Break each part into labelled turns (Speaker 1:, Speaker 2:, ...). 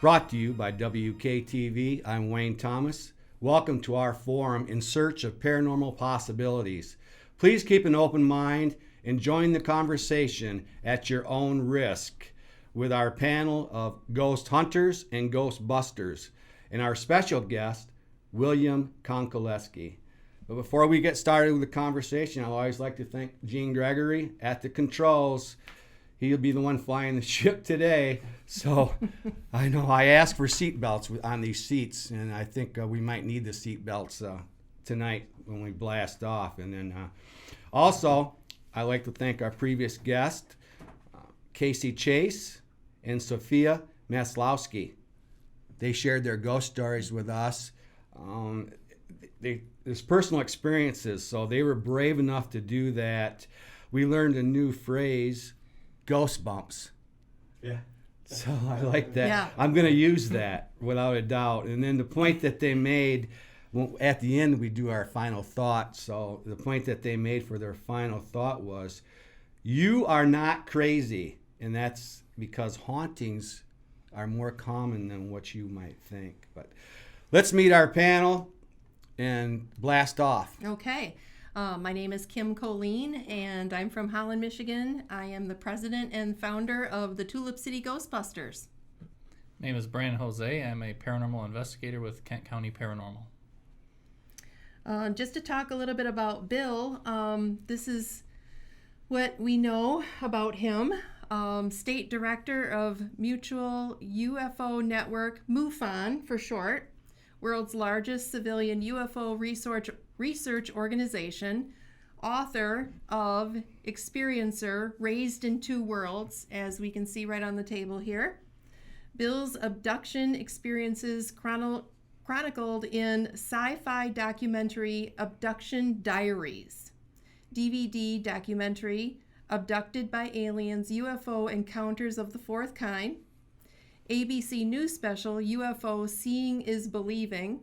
Speaker 1: Brought to you by WKTV. I'm Wayne Thomas. Welcome to our forum in search of paranormal possibilities. Please keep an open mind and join the conversation at your own risk with our panel of ghost hunters and ghost busters and our special guest, William Konkolesky. But before we get started with the conversation, I always like to thank Gene Gregory at the controls. He'll be the one flying the ship today. So I know I asked for seat belts on these seats, and I think we might need the seat belts tonight when we blast off. And then also, I'd like to thank our previous guest, Casey Chase and Sophia Maslowski. They shared their ghost stories with us. There's personal experiences, so they were brave enough to do that. We learned a new phrase, ghost bumps.
Speaker 2: Yeah.
Speaker 1: So I like that.
Speaker 3: Yeah.
Speaker 1: I'm going to use that without a doubt. And then the point that they made, well, at the end we do our final thought. So the point that they made for their final thought was, you are not crazy. And that's because hauntings are more common than what you might think. But let's meet our panel and blast off.
Speaker 3: Okay. My name is Kim Colleen, and I'm from Holland, Michigan. I am the president and founder of the Tulip City Ghostbusters.
Speaker 4: My name is Brian Jose. I'm a paranormal investigator with Kent County Paranormal.
Speaker 3: Just to talk a little bit about Bill, this is what we know about him. State Director of Mutual UFO Network, MUFON for short, world's largest civilian UFO research organization, author of Experiencer, Raised in Two Worlds, as we can see right on the table here. Bill's abduction experiences chronicled in sci-fi documentary Abduction Diaries, DVD documentary Abducted by Aliens, UFO Encounters of the Fourth Kind, ABC News special UFO Seeing is Believing,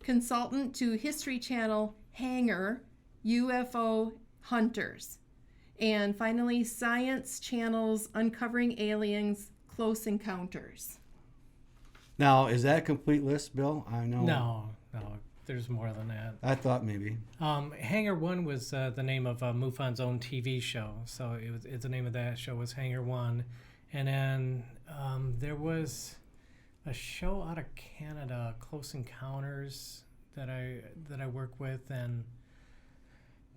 Speaker 3: consultant to History Channel Hangar, UFO Hunters, and finally Science Channel's Uncovering Aliens, Close Encounters.
Speaker 1: Now, is that a complete list, Bill? I know.
Speaker 2: No, there's more than that.
Speaker 1: I thought maybe.
Speaker 2: Hangar 1 was the name of MUFON's own TV show. So it's the name of that show was Hangar 1. And then there was a show out of Canada, Close Encounters, that I work with, and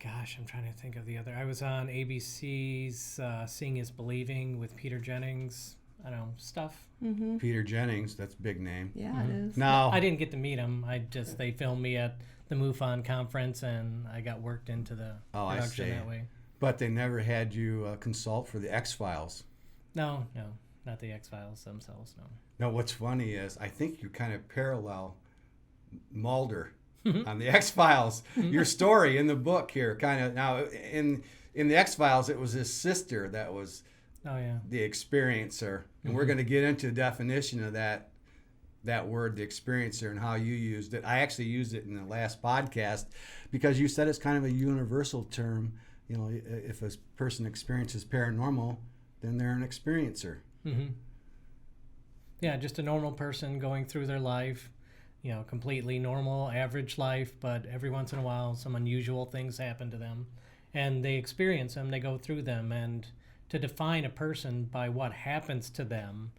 Speaker 2: gosh, I'm trying to think of the other. I was on ABC's Seeing is Believing with Peter Jennings. I don't know, stuff.
Speaker 3: Mm-hmm.
Speaker 1: Peter Jennings, that's a big name.
Speaker 3: Yeah, it is.
Speaker 1: Now,
Speaker 2: I didn't get to meet him. They filmed me at the MUFON conference, and I got worked into the production that way.
Speaker 1: But they never had you consult for the X-Files.
Speaker 2: No, not the X-Files themselves, no.
Speaker 1: Now, what's funny is I think you kind of parallel Mulder on the X-Files. Your story in the book here kind of, now in the X-Files, it was his sister that was the experiencer. And we're going to get into the definition of that word, the experiencer, and how you used it. I actually used it in the last podcast because you said it's kind of a universal term. You know, if a person experiences paranormal, then they're an experiencer.
Speaker 2: Mm-hmm. Yeah, just a normal person going through their life, completely normal, average life, but every once in a while some unusual things happen to them, and they experience them, they go through them, and to define a person by what happens to them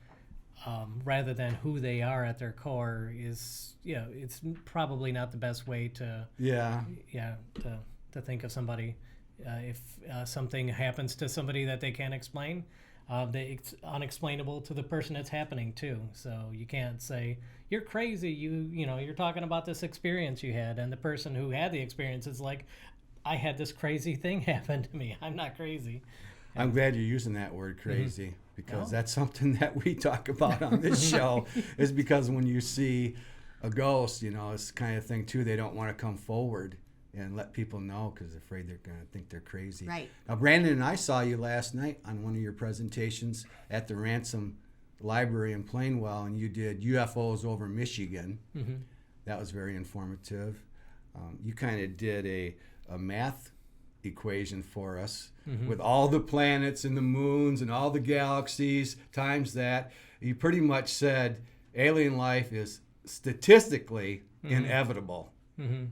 Speaker 2: rather than who they are at their core is, it's probably not the best way to think of somebody. If something happens to somebody that they can't explain, it's unexplainable to the person it's happening to. So you can't say, you're crazy, you're talking about this experience you had, and the person who had the experience is like, I had this crazy thing happen to me. I'm not crazy.
Speaker 1: I'm glad you're using that word, crazy, because that's something that we talk about on this show, is because when you see a ghost, it's the kind of thing, too, they don't want to come forward and let people know because they're afraid they're going to think they're crazy.
Speaker 3: Right.
Speaker 1: Now, Brandon and I saw you last night on one of your presentations at the Ransom Library in Plainwell, and you did UFOs over Michigan. Mm-hmm. That was very informative. You kind of did a math equation for us with all the planets and the moons and all the galaxies times that. You pretty much said alien life is statistically inevitable.
Speaker 2: Mm-hmm.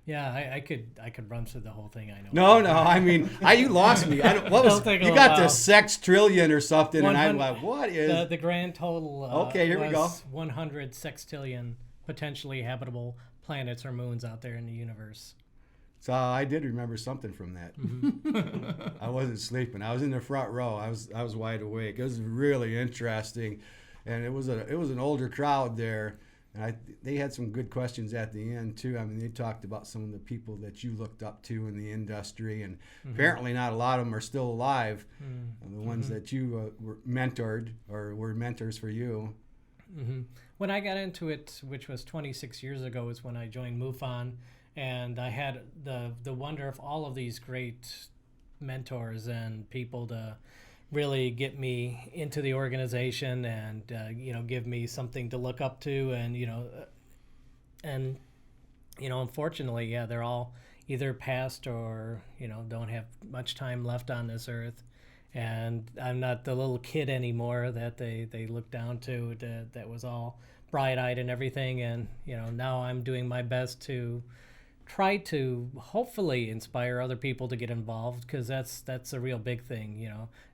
Speaker 2: Yeah, I could run through the whole thing. I know.
Speaker 1: No, I mean, you lost me. I don't, what was
Speaker 2: It'll take a
Speaker 1: you
Speaker 2: little
Speaker 1: got the
Speaker 2: while.
Speaker 1: sextrillion or something, and I'm
Speaker 2: 100
Speaker 1: like, what is?
Speaker 2: The grand total.
Speaker 1: Okay, here we go.
Speaker 2: was 100 sextillion potentially habitable planets or moons out there in the universe.
Speaker 1: So I did remember something from that. I wasn't sleeping. I was in the front row. I was wide awake. It was really interesting, and it was an older crowd there, and they had some good questions at the end too. I mean, they talked about some of the people that you looked up to in the industry, and apparently not a lot of them are still alive. The ones that you were mentored or were mentors for you.
Speaker 2: When I got into it, which was 26 years ago, is when I joined MUFON. And I had the wonder of all of these great mentors and people to really get me into the organization and give me something to look up to, and unfortunately, yeah, they're all either passed or don't have much time left on this earth, and I'm not the little kid anymore that they look down to that was all bright-eyed and everything, and now I'm doing my best to try to hopefully inspire other people to get involved, because that's a real big thing.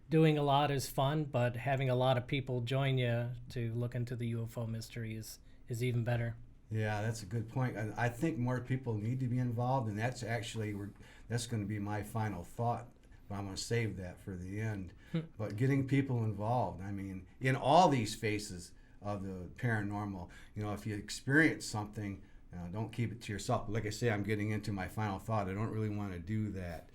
Speaker 2: Doing a lot is fun, but having a lot of people join you to look into the UFO mystery is even better.
Speaker 1: Yeah, that's a good point. I think more people need to be involved, and that's going to be my final thought, but I'm going to save that for the end. But getting people involved, I mean, in all these phases of the paranormal, if you experience something, don't keep it to yourself. But like I say, I'm getting into my final thought. I don't really want to do that.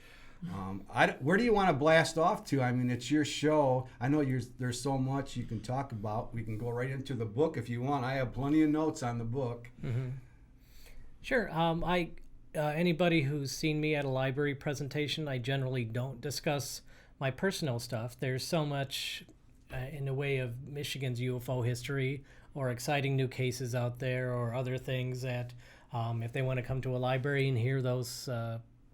Speaker 1: Where do you want to blast off to? I mean, it's your show. I know there's so much you can talk about. We can go right into the book if you want. I have plenty of notes on the book.
Speaker 2: Sure. Anybody who's seen me at a library presentation, I generally don't discuss my personal stuff. There's so much in the way of Michigan's UFO history or exciting new cases out there or other things that if they want to come to a library and hear those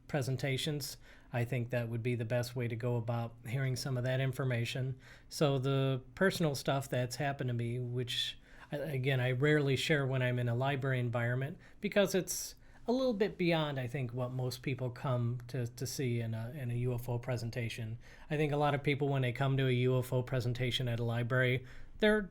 Speaker 2: presentations, I think that would be the best way to go about hearing some of that information. So the personal stuff that's happened to me, which, again, I rarely share when I'm in a library environment because it's a little bit beyond, I think, what most people come to see in a UFO presentation. I think a lot of people, when they come to a UFO presentation at a library, they're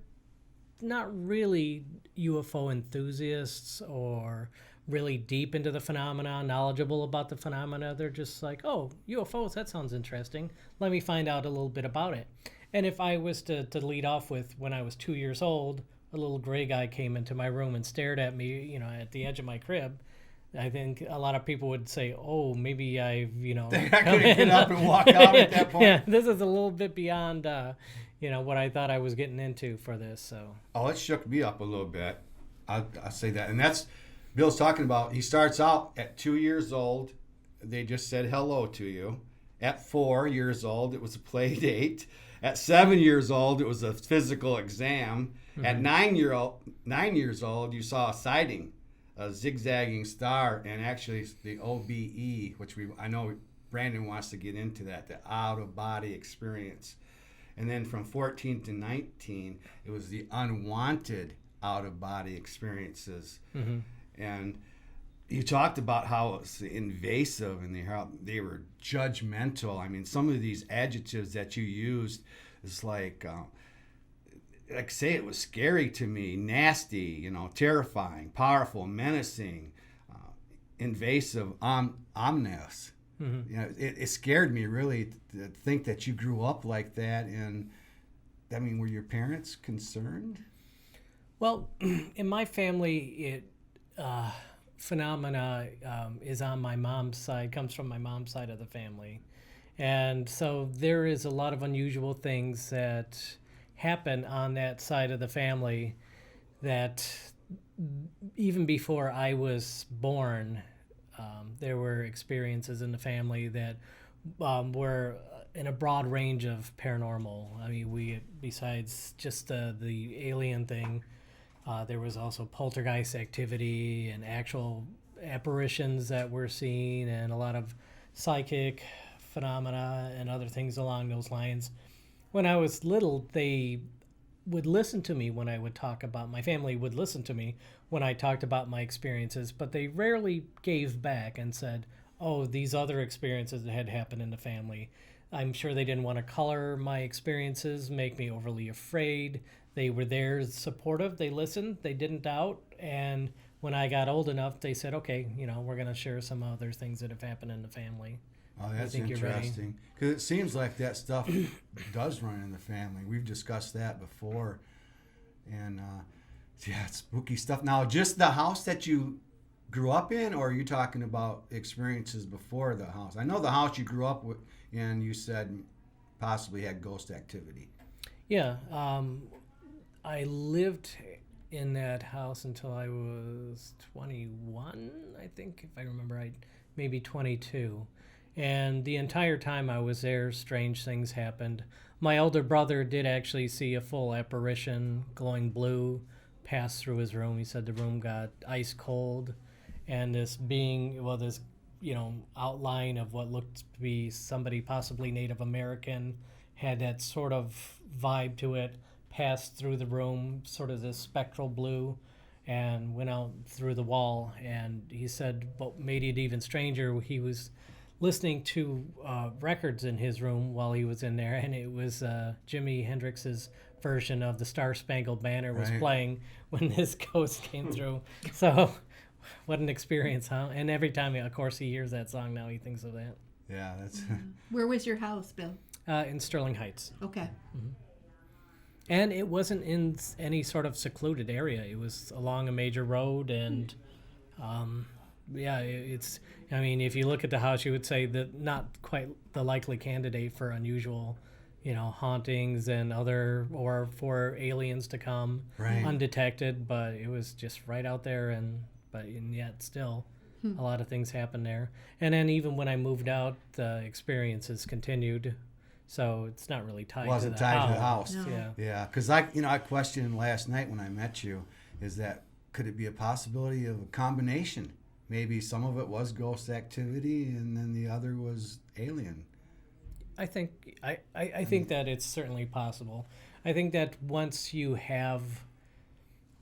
Speaker 2: not really UFO enthusiasts or really deep into the phenomena, knowledgeable about the phenomena. They're just like, oh, UFOs, that sounds interesting. Let me find out a little bit about it. And if I was to lead off with, when I was 2 years old, a little gray guy came into my room and stared at me, at the edge of my crib, I think a lot of people would say, oh, maybe I've,
Speaker 1: They're not going to get up and walk out at that point.
Speaker 2: Yeah, this is a little bit beyond, what I thought I was getting into for this. So.
Speaker 1: Oh, it shook me up a little bit. I'll say that. And that's, Bill's talking about, he starts out at 2 years old. They just said hello to you. At 4 years old, it was a play date. At 7 years old, it was a physical exam. Mm-hmm. At 9 years old, you saw a sighting, a zigzagging star, and actually the OBE, which I know Brandon wants to get into that, the out-of-body experience. And then from 14 to 19, it was the unwanted out-of-body experiences. Mm-hmm. And you talked about how it was invasive and how they were judgmental. I mean, some of these adjectives that you used is like say it was scary to me, nasty, terrifying, powerful, menacing, invasive, ominous. Mm-hmm. It scared me really to think that you grew up like that. And I mean, were your parents concerned?
Speaker 2: Well, in my family, phenomena is on my mom's side, comes from my mom's side of the family. And so there is a lot of unusual things that happen on that side of the family that even before I was born, there were experiences in the family that were in a broad range of paranormal. I mean, besides just the alien thing, there was also poltergeist activity and actual apparitions that were seen and a lot of psychic phenomena and other things along those lines. When I was little, they would listen to me when I would talk about, my family would listen to me when I talked about my experiences, but they rarely gave back and said, oh, these other experiences that had happened in the family. I'm sure they didn't want to color my experiences, make me overly afraid. They were there supportive. They listened. They didn't doubt. And when I got old enough, they said, okay, we're going to share some other things that have happened in the family.
Speaker 1: Oh, that's
Speaker 2: think you're ready?
Speaker 1: interesting. Because it seems like that stuff does run in the family. We've discussed that before. And, it's spooky stuff. Now, just the house that you grew up in, or are you talking about experiences before the house? I know the house you grew up with, and you said possibly had ghost activity.
Speaker 2: Yeah. I lived in that house until I was 21, I think, if I remember right, maybe 22. And the entire time I was there, strange things happened. My older brother did actually see a full apparition, glowing blue, pass through his room. He said the room got ice cold, and this being, this, outline of what looked to be somebody possibly Native American, had that sort of vibe to it, passed through the room, sort of this spectral blue, and went out through the wall. And he said what made it even stranger, he was listening to records in his room while he was in there, and it was Jimi Hendrix's version of the Star Spangled Banner was playing when this ghost came through. So what an experience, huh? And every time, of course, he hears that song now, he thinks of that.
Speaker 1: Yeah, that's...
Speaker 3: Where was your house, Bill?
Speaker 2: In Sterling Heights.
Speaker 3: Okay.
Speaker 2: Mm-hmm. And it wasn't in any sort of secluded area. It was along a major road, and it's... I mean, if you look at the house, you would say that not quite the likely candidate for unusual, hauntings and or for aliens to come undetected, but it was just right out there, and yet still a lot of things happened there. And then even when I moved out, the experiences continued. So it's not really tied to the house.
Speaker 1: No.
Speaker 2: Yeah.
Speaker 1: Yeah, because I questioned last night when I met you, is that could it be a possibility of a combination? Maybe some of it was ghost activity, and then the other was alien.
Speaker 2: I think that it's certainly possible. I think that once you have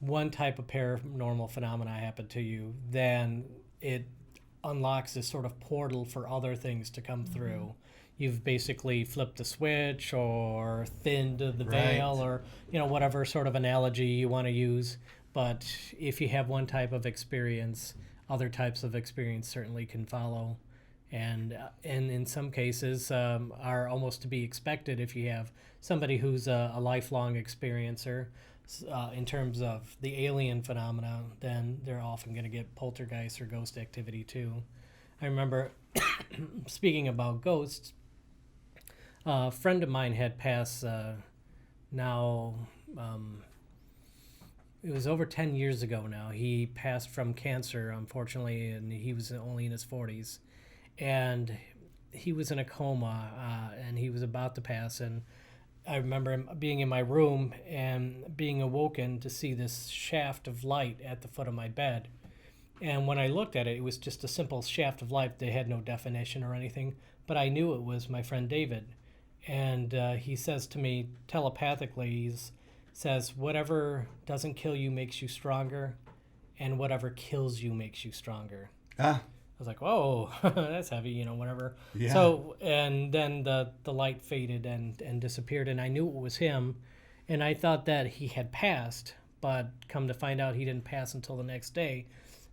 Speaker 2: one type of paranormal phenomena happen to you, then it unlocks this sort of portal for other things to come through. You've basically flipped the switch or thinned the veil, or whatever sort of analogy you want to use. But if you have one type of experience, other types of experience certainly can follow, and in some cases are almost to be expected if you have somebody who's a lifelong experiencer. In terms of the alien phenomena, then they're often going to get poltergeist or ghost activity too. I remember, speaking about ghosts, a friend of mine had passed it was over 10 years ago now. He passed from cancer, unfortunately, and he was only in his 40s. And he was in a coma, and he was about to pass. And I remember him being in my room and being awoken to see this shaft of light at the foot of my bed. And when I looked at it, it was just a simple shaft of light. They had no definition or anything, but I knew it was my friend David. And he says to me telepathically, he says, whatever doesn't kill you makes you stronger, and whatever kills you makes you stronger. I was like, whoa, that's heavy, whatever. Yeah. So, and then the light faded and disappeared, and I knew it was him, and I thought that he had passed, but come to find out he didn't pass until the next day.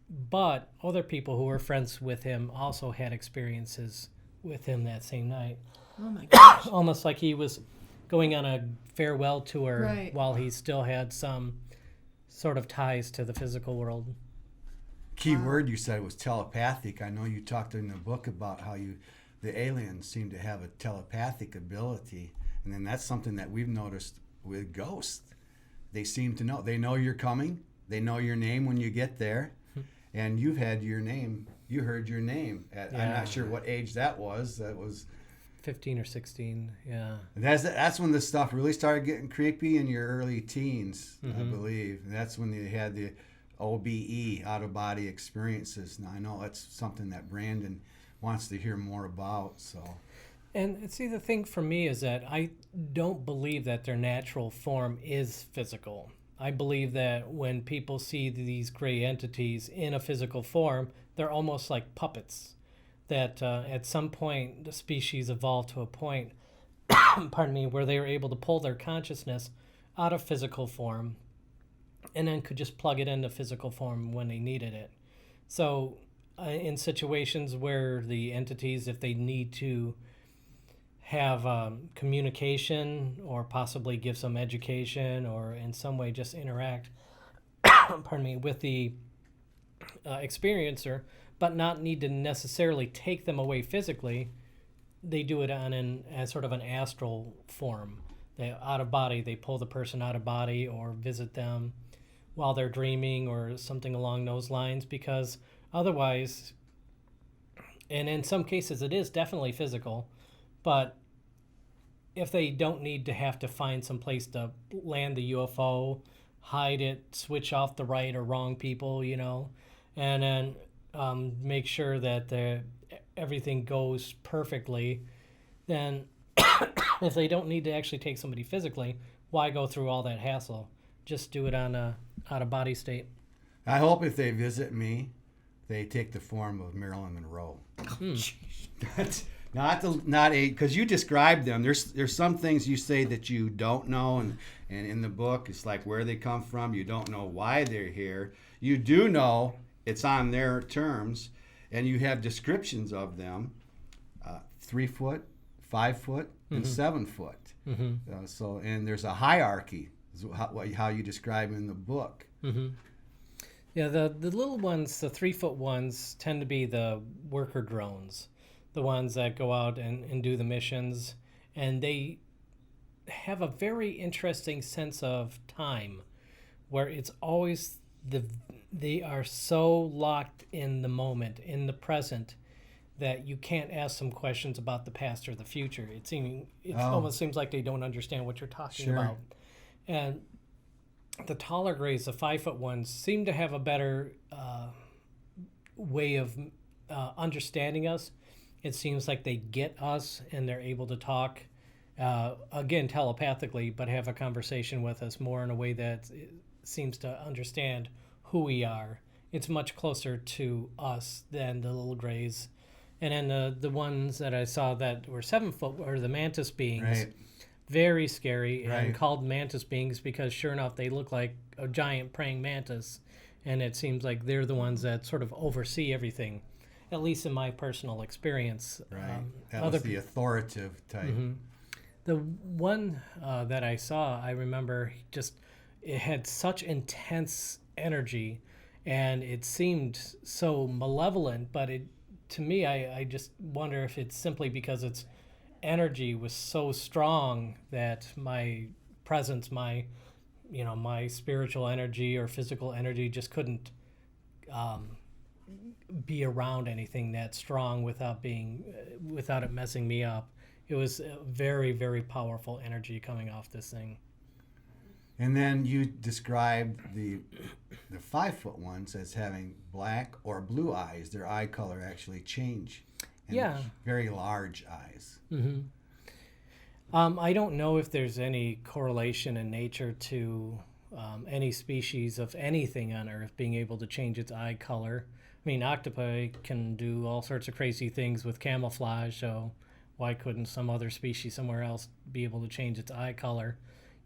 Speaker 2: But other people who were friends with him also had experiences with him that same night.
Speaker 3: Oh my gosh.
Speaker 2: Almost like he was going on a farewell tour while he still had some sort of ties to the physical world.
Speaker 1: Key word you said was telepathic. I know you talked in the book about how the aliens seem to have a telepathic ability, and then that's something that we've noticed with ghosts. They seem to know. They know you're coming. They know your name when you get there, and you've had your name. You heard your name. I'm not sure what age that was. That was
Speaker 2: 15 or 16, yeah.
Speaker 1: And that's when this stuff really started getting creepy in your early teens, I believe. And that's when you had the OBE, out-of-body experiences. Now, I know that's something that Brandon wants to hear more about, so...
Speaker 2: And see, the thing for me is that I don't believe that their natural form is physical. I believe that when people see these gray entities in a physical form, they're almost like puppets. That at some point the species evolved to a point, pardon me, where they were able to pull their consciousness out of physical form and then could just plug it into physical form when they needed it. So in situations where the entities, if they need to have communication or possibly give some education or in some way just interact pardon me, with the experiencer, but not need to necessarily take them away physically, they do it on as sort of an astral form. They out of body, they pull the person out of body or visit them while they're dreaming or something along those lines, because otherwise, and in some cases it is definitely physical, but if they don't need to have to find some place to land the UFO, hide it, switch off the right or wrong people, and then make sure that everything goes perfectly, then if they don't need to actually take somebody physically, why go through all that hassle? Just do it on a out-of-body state.
Speaker 1: I hope if they visit me, they take the form of Marilyn Monroe. That's not because you described them. There's some things you say that you don't know, and in the book it's like where they come from. You don't know why they're here. You do know it's on their terms, and you have descriptions of them, 3 foot, 5 foot, and 7 foot. So and there's a hierarchy, is how you describe in the book.
Speaker 2: Yeah, the little ones, the 3 foot ones, tend to be the worker drones, the ones that go out and do the missions, and they have a very interesting sense of time, where it's always they are so locked in the moment, in the present, that you can't ask them questions about the past or the future. It almost seems like they don't understand what you're talking about. And the taller grays, the 5 foot ones, seem to have a better way of understanding us. It seems like they get us and they're able to talk, again, telepathically, but have a conversation with us more in a way that seems to understand who we are. It's much closer to us than the little grays. And then the ones that I saw that were 7 foot were the mantis beings.
Speaker 1: Right.
Speaker 2: Very scary, and called mantis beings because sure enough they look like a giant praying mantis, and it seems like they're the ones that sort of oversee everything, at least in my personal experience.
Speaker 1: Right. That was the authoritative type.
Speaker 2: The one that I saw, I remember it had such intense energy, and it seemed so malevolent, but to me, I just wonder if it's simply because its energy was so strong that my presence, my spiritual energy or physical energy just couldn't be around anything that strong without it messing me up. It was a very, very powerful energy coming off this thing.
Speaker 1: And then you described the 5 foot ones as having black or blue eyes. Their eye color actually change. And very large eyes.
Speaker 2: I don't know if there's any correlation in nature to any species of anything on Earth being able to change its eye color. I mean, octopi can do all sorts of crazy things with camouflage, so why couldn't some other species somewhere else be able to change its eye color?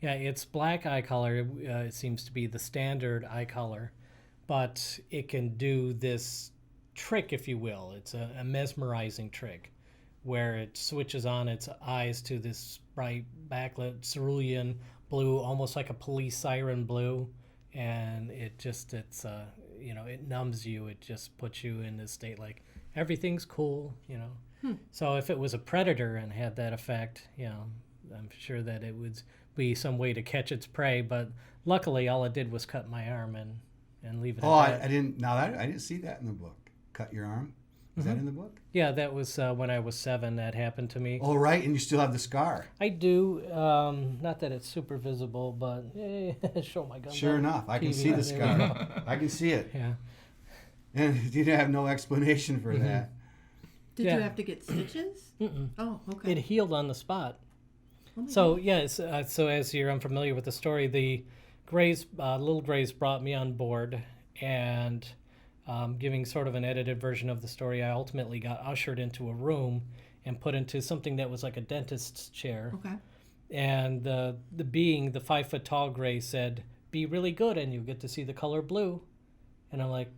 Speaker 2: Yeah, its black eye color it seems to be the standard eye color, but it can do this trick, if you will. It's a mesmerizing trick where it switches on its eyes to this bright backlit cerulean blue, almost like a police siren blue, and it numbs you. It just puts you in this state like everything's cool, So if it was a predator and had that effect, I'm sure that it would be some way to catch its prey, but luckily all it did was cut my arm and leave it at that.
Speaker 1: I didn't see that in the book. Cut your arm? Is that in the book?
Speaker 2: Yeah, that was when I was 7 that happened to me.
Speaker 1: Oh, right, and you still have the scar.
Speaker 2: I do. Not that it's super visible, but show my gun.
Speaker 1: Sure enough, I can see the scar. I can see it.
Speaker 2: Yeah.
Speaker 1: And you have no explanation for that.
Speaker 3: Did
Speaker 2: Yeah.
Speaker 3: you have to get stitches?
Speaker 2: Mm-mm.
Speaker 3: Oh, okay.
Speaker 2: It healed on the spot.
Speaker 3: Oh my
Speaker 2: So
Speaker 3: God.
Speaker 2: yes, so as you're unfamiliar with the story, the Grays, little Grays, brought me on board, and giving sort of an edited version of the story, I ultimately got ushered into a room and put into something that was like a dentist's chair.
Speaker 3: Okay.
Speaker 2: And the being, the 5 foot tall Gray, said, "Be really good, and you'll get to see the color blue." And I'm like,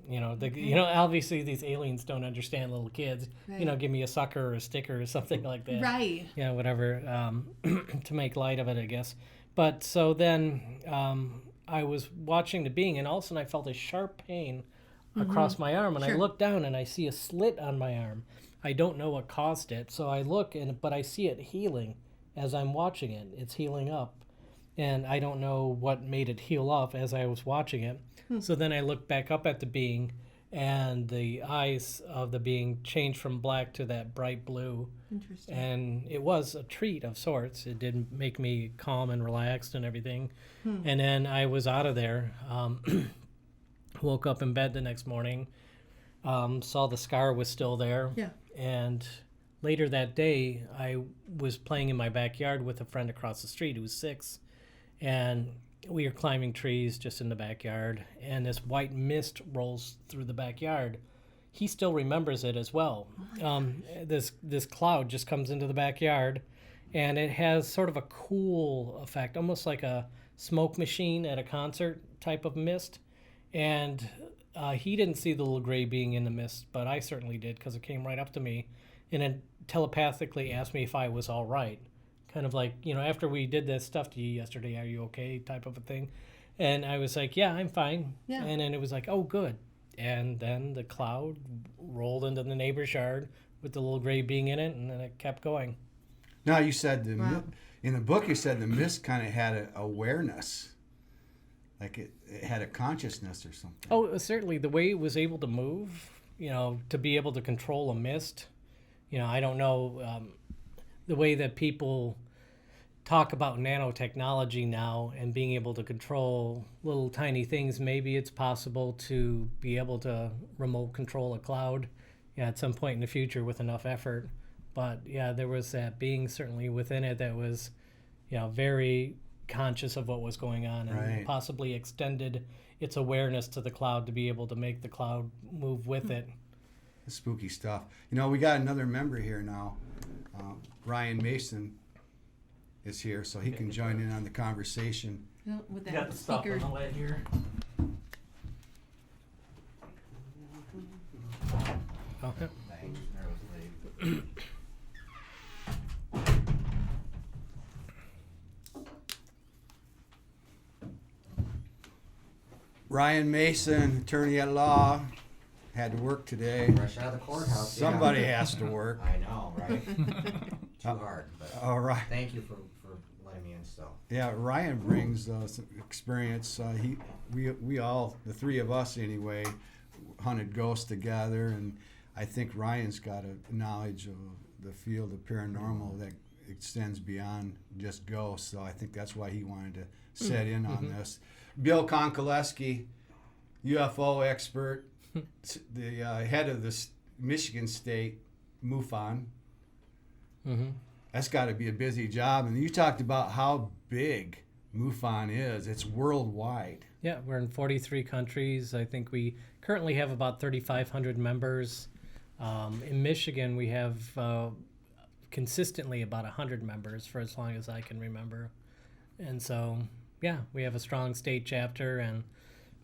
Speaker 2: obviously these aliens don't understand little kids.
Speaker 3: Right.
Speaker 2: Give me a sucker or a sticker or something like that.
Speaker 3: Right.
Speaker 2: Whatever, to make light of it, I guess. But so then I was watching the being, and all of a sudden I felt a sharp pain across my arm, and I
Speaker 3: Sure.
Speaker 2: look down and I see a slit on my arm. I don't know what caused it, so I look, but I see it healing as I'm watching it. It's healing up, and I don't know what made it heal up as I was watching it. So then I look back up at the being, and the eyes of the being changed from black to that bright blue.
Speaker 3: Interesting.
Speaker 2: And it was a treat of sorts. It did make me calm and relaxed and everything. And then I was out of there. Woke up in bed the next morning. Saw the scar was still there.
Speaker 3: Yeah.
Speaker 2: And later that day, I was playing in my backyard with a friend across the street who was 6. And we were climbing trees just in the backyard. And this white mist rolls through the backyard. He still remembers it as well. This cloud just comes into the backyard, and it has sort of a cool effect, almost like a smoke machine at a concert type of mist. And he didn't see the little gray being in the mist, but I certainly did, because it came right up to me and it telepathically asked me if I was all right. Kind of like, after we did this stuff to you yesterday, are you okay, type of a thing. And I was like, yeah, I'm fine.
Speaker 3: Yeah.
Speaker 2: And then it was like, oh, good. And then the cloud rolled into the neighbor's yard with the little gray being in it, and then it kept going.
Speaker 1: Now, you said
Speaker 3: Wow.
Speaker 1: in the book, you said the mist kind of had an awareness. Like it had a consciousness or something.
Speaker 2: Oh, certainly. The way it was able to move, to be able to control a mist. I don't know the way that people talk about nanotechnology now and being able to control little tiny things. Maybe it's possible to be able to remote control a cloud at some point in the future with enough effort. But yeah, there was that being certainly within it that was, very conscious of what was going on, and
Speaker 1: Right.
Speaker 2: possibly extended its awareness to the cloud to be able to make the cloud move with it.
Speaker 1: Spooky stuff. We got another member here now. Ryan Mason is here, so he can join in on the conversation.
Speaker 3: Well, with that speaker.
Speaker 2: lid here. Okay.
Speaker 1: Ryan Mason, attorney at law, had to work today.
Speaker 5: Fresh out of the courthouse. yeah.
Speaker 1: Somebody has to work.
Speaker 5: I know, right? Too hard, but
Speaker 1: All right.
Speaker 5: thank you for letting me in still.
Speaker 1: Yeah, Ryan brings some experience. We all, the three of us anyway, hunted ghosts together, and I think Ryan's got a knowledge of the field of paranormal that extends beyond just ghosts. So I think that's why he wanted to set in on this. Bill Konkolesky, UFO expert, the head of the Michigan State MUFON.
Speaker 2: Mm-hmm.
Speaker 1: That's got to be a busy job. And you talked about how big MUFON is. It's worldwide.
Speaker 2: Yeah, we're in 43 countries. I think we currently have about 3,500 members. In Michigan, we have consistently about 100 members for as long as I can remember. And so, yeah, we have a strong state chapter, and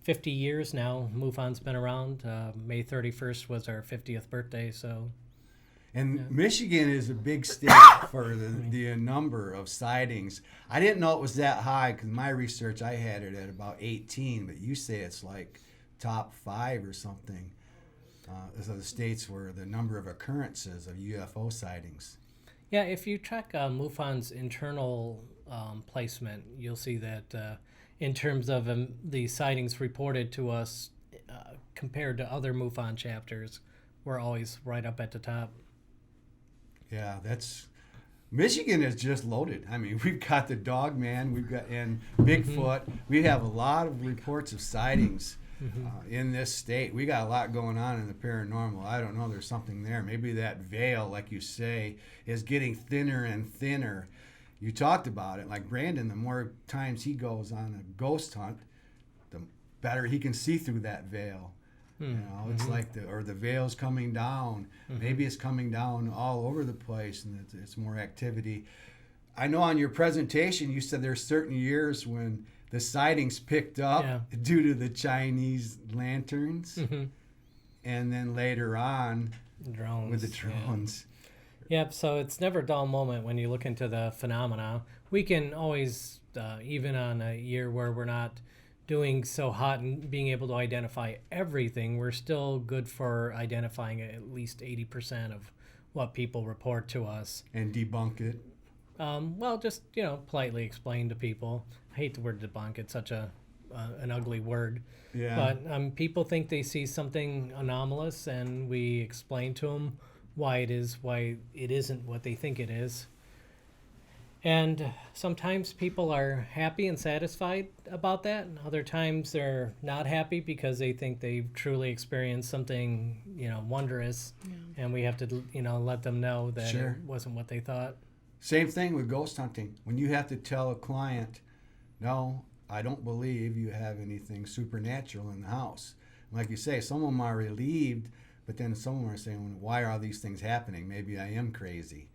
Speaker 2: 50 years now. MUFON's been around. May 31st was our 50th birthday, so...
Speaker 1: And Michigan is a big state for the number of sightings. I didn't know it was that high because my research, I had it at about 18, but you say it's like top 5 or something. Of the states where the number of occurrences of UFO sightings.
Speaker 2: Yeah, if you track MUFON's internal placement, you'll see that in terms of the sightings reported to us compared to other MUFON chapters, we're always right up at the top.
Speaker 1: Yeah, Michigan is just loaded. I mean, we've got the Dog Man, and Bigfoot. We have a lot of reports of sightings. in this state. We got a lot going on in the paranormal. I don't know, there's something there. Maybe that veil, like you say, is getting thinner and thinner. You talked about it, like Brandon, the more times he goes on a ghost hunt, the better he can see through that veil. You know, it's like the veil's coming down. Maybe it's coming down all over the place, and it's more activity. I know on your presentation you said there's certain years when the sightings picked up due to the Chinese lanterns, and then later on
Speaker 2: Drones.
Speaker 1: with the drones.
Speaker 2: Yep, so it's never a dull moment when you look into the phenomena. We can always, even on a year where we're not doing so hot and being able to identify everything, we're still good for identifying at least 80% of what people report to us.
Speaker 1: And debunk it.
Speaker 2: Well, just, politely explain to people. I hate the word debunk. It's such an ugly word.
Speaker 1: Yeah.
Speaker 2: But people think they see something anomalous, and we explain to them why it isn't what they think it is. And sometimes people are happy and satisfied about that. And other times they're not happy because they think they've truly experienced something, wondrous. Yeah. And we have to, let them know that it wasn't what they thought.
Speaker 1: Same thing with ghost hunting. When you have to tell a client, no, I don't believe you have anything supernatural in the house. Like you say, some of them are relieved, but then some of them are saying, why are all these things happening? Maybe I am crazy.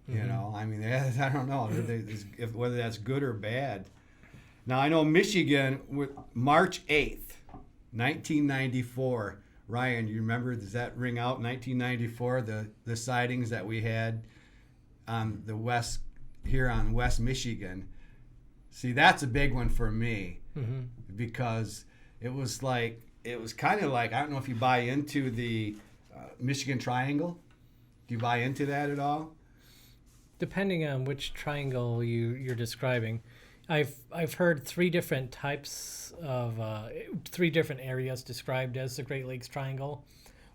Speaker 1: You know, I mean, I don't know whether that's good or bad. Now, I know Michigan, March 8th, 1994. Ryan, you remember, does that ring out, 1994, the sightings that we had on the west, here on West Michigan? See, that's a big one for me, because it was kind of like, I don't know if you buy into the Michigan Triangle. Do you buy into that at all?
Speaker 2: Depending on which triangle you're describing, I've heard three different types of three different areas described as the Great Lakes Triangle.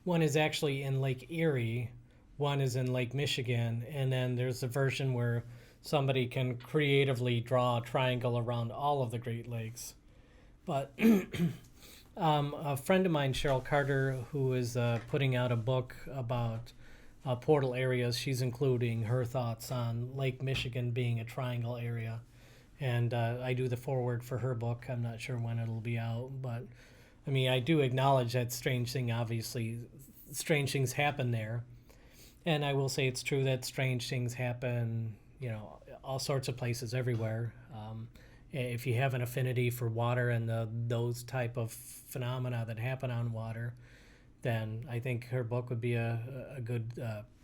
Speaker 2: One is actually in Lake Erie, one is in Lake Michigan, and then there's a version where somebody can creatively draw a triangle around all of the Great Lakes. But a friend of mine, Cheryl Carter, who is putting out a book about portal areas, she's including her thoughts on Lake Michigan being a triangle area. And I do the foreword for her book. I'm not sure when it'll be out, but I mean, I do acknowledge that strange things happen there. And I will say it's true that strange things happen, all sorts of places everywhere. If you have an affinity for water and those type of phenomena that happen on water, then I think her book would be a good,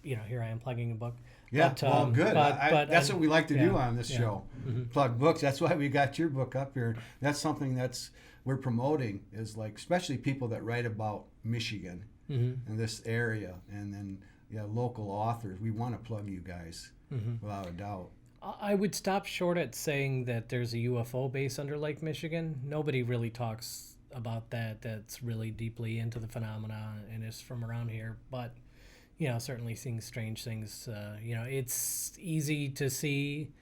Speaker 2: here I am plugging a book.
Speaker 1: Yeah,
Speaker 2: but,
Speaker 1: well, good.
Speaker 2: But
Speaker 1: that's what we like to do on this
Speaker 2: yeah.
Speaker 1: show, plug books. That's why we got your book up here. That's something we're promoting, is like, especially people that write about Michigan and this area, and then local authors. We want to plug you guys without a doubt.
Speaker 2: I would stop short at saying that there's a UFO base under Lake Michigan. Nobody really talks about that. That's really deeply into the phenomena and is from around here. But, certainly seeing strange things. It's easy to see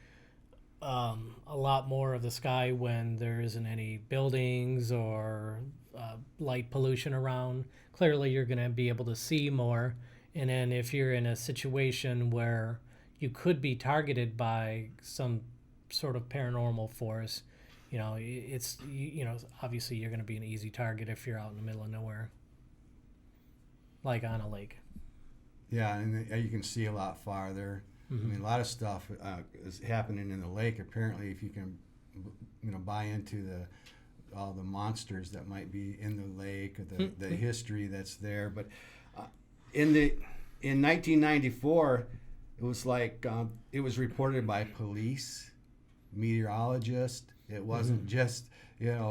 Speaker 2: a lot more of the sky when there isn't any buildings or light pollution around. Clearly, you're going to be able to see more. And then if you're in a situation where you could be targeted by some sort of paranormal force, it's obviously you're going to be an easy target if you're out in the middle of nowhere, like on a lake.
Speaker 1: Yeah, and you can see a lot farther. I mean, a lot of stuff is happening in the lake. Apparently, if you can, buy into all the monsters that might be in the lake, or the history that's there. But in 1994. It was like, it was reported by police, meteorologists. It wasn't just,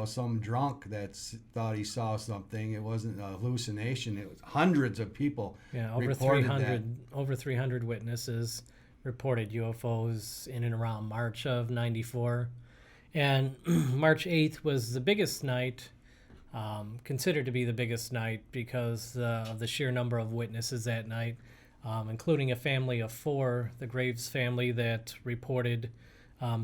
Speaker 1: some drunk that thought he saw something. It wasn't a hallucination. It was hundreds of people.
Speaker 2: Yeah, over 300 witnesses reported UFOs in and around March of '94. And March 8th was the biggest night, considered to be the biggest night because of the sheer number of witnesses that night. Including a family of 4, the Graves family, that reported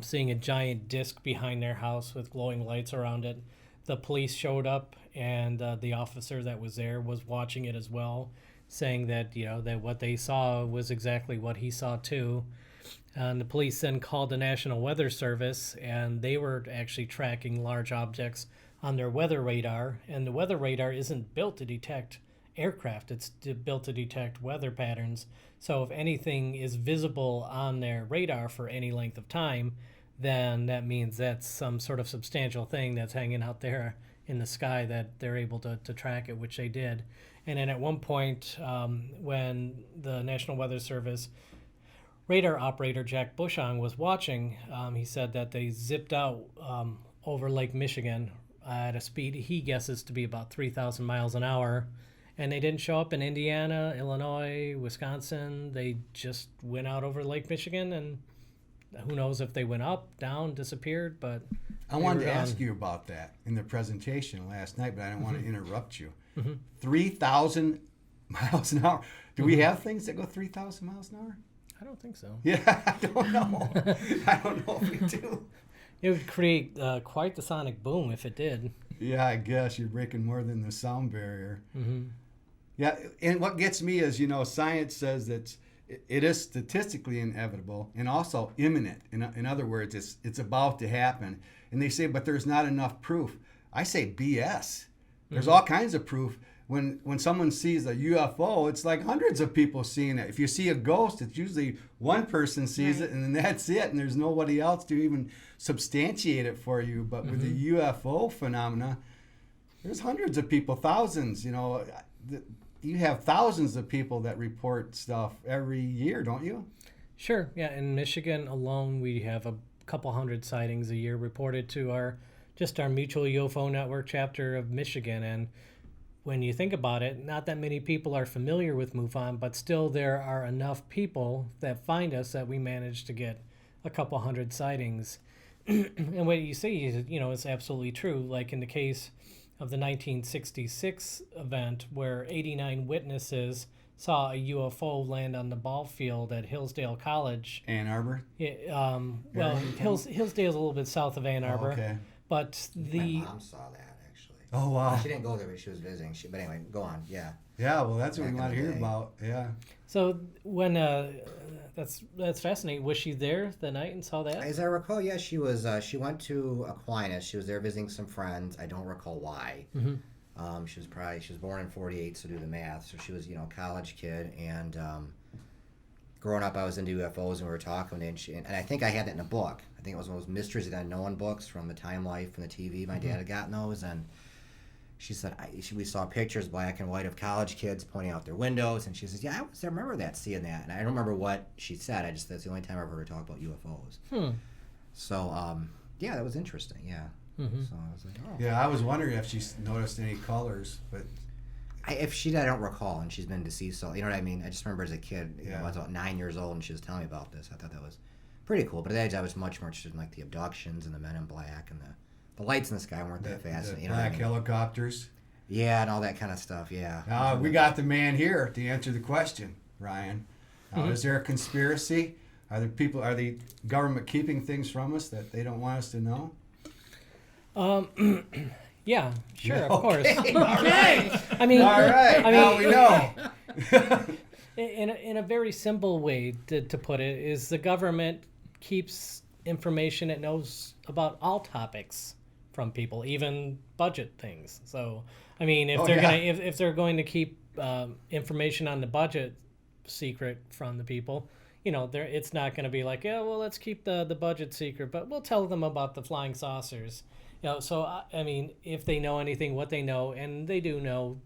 Speaker 2: seeing a giant disc behind their house with glowing lights around it. the police showed up, and the officer that was there was watching it as well, saying that that what they saw was exactly what he saw too. And the police then called the National Weather Service, and they were actually tracking large objects on their weather radar. And the weather radar isn't built to detect aircraft; it's built to detect weather patterns. So if anything is visible on their radar for any length of time, then that means that's some sort of substantial thing that's hanging out there in the sky that they're able to track it, which they did. And then at one point, when the National Weather Service radar operator Jack Bushong was watching, he said that they zipped out over Lake Michigan at a speed he guesses to be about 3,000 miles an hour. And they didn't show up in Indiana, Illinois, Wisconsin. They just went out over Lake Michigan, and who knows if they went up, down, disappeared, but
Speaker 1: I wanted to ask you about that in the presentation last night, but I didn't want to interrupt you. 3,000 miles an hour. Do we have things that go 3,000 miles an hour?
Speaker 2: I don't think so.
Speaker 1: Yeah, I don't know. I don't know if we do.
Speaker 2: It would create quite the sonic boom if it did.
Speaker 1: Yeah, I guess you're breaking more than the sound barrier. Yeah, and what gets me is, science says that it is statistically inevitable and also imminent. In other words, it's about to happen. And they say, but there's not enough proof. I say BS. There's all kinds of proof. When someone sees a UFO, it's like hundreds of people seeing it. If you see a ghost, it's usually one person sees it, and then that's it, and there's nobody else to even substantiate it for you. But with the UFO phenomena, there's hundreds of people, thousands. You have thousands of people that report stuff every year, don't you?
Speaker 2: Sure. Yeah. In Michigan alone, we have a couple hundred sightings a year reported to our Mutual UFO Network chapter of Michigan. And when you think about it, not that many people are familiar with MUFON, but still there are enough people that find us that we manage to get a couple hundred sightings. And what you say is, it's absolutely true. Like in the case of the 1966 event where 89 witnesses saw a UFO land on the ball field at Hillsdale College.
Speaker 1: Ann Arbor?
Speaker 2: Yeah, Hillsdale's a little bit south of Ann Arbor.
Speaker 1: Oh, okay.
Speaker 2: But
Speaker 5: My mom saw that, actually.
Speaker 1: Oh, wow.
Speaker 5: She didn't go there, but she was visiting. But anyway, go on. Yeah.
Speaker 1: Yeah, well, that's what
Speaker 5: Back
Speaker 1: we
Speaker 5: in
Speaker 1: want to
Speaker 5: the
Speaker 1: hear
Speaker 5: day.
Speaker 1: about. Yeah.
Speaker 2: So when that's fascinating. Was she there the night and saw that?
Speaker 5: As I recall, yes, she was. She went to Aquinas. She was there visiting some friends. I don't recall why. She was born in '48, so do the math. So she was, a college kid, and growing up, I was into UFOs, and we were talking, and I think I had that in a book. I think it was one of those Mysteries of the Unknown books from the Time Life from the TV. My dad had gotten those, and she said we saw pictures, black and white, of college kids pointing out their windows, and she says, "Yeah, I remember seeing that." And I don't remember what she said. That's the only time I've heard her talk about UFOs. So, yeah, that was interesting. Yeah. So I was like, oh.
Speaker 1: Yeah, I was wondering if she noticed any colors, but
Speaker 5: If she did, I don't recall, and she's been deceased, so you know what I mean. I just remember as a kid, I was about 9 years old, and she was telling me about this. I thought that was pretty cool. But at that age, I was much more interested in like the abductions and the Men in Black and the lights in the sky weren't that fascinating. You know
Speaker 1: black
Speaker 5: what I mean?
Speaker 1: helicopters.
Speaker 5: Yeah, and all that kind of stuff. Yeah.
Speaker 1: We got the man here to answer the question, Ryan. Is there a conspiracy? Are the government keeping things from us that they don't want us to know?
Speaker 2: Yeah, sure, of course.
Speaker 1: All right.
Speaker 2: I mean,
Speaker 1: Now we know.
Speaker 2: in a very simple way to put it is the government keeps information it knows about all topics from people, even budget things. So, I mean, if they're going to keep information on the budget secret from the people, it's not going to be like, yeah, well, let's keep the budget secret, but we'll tell them about the flying saucers. So I mean, if they know anything, what they know, and they do know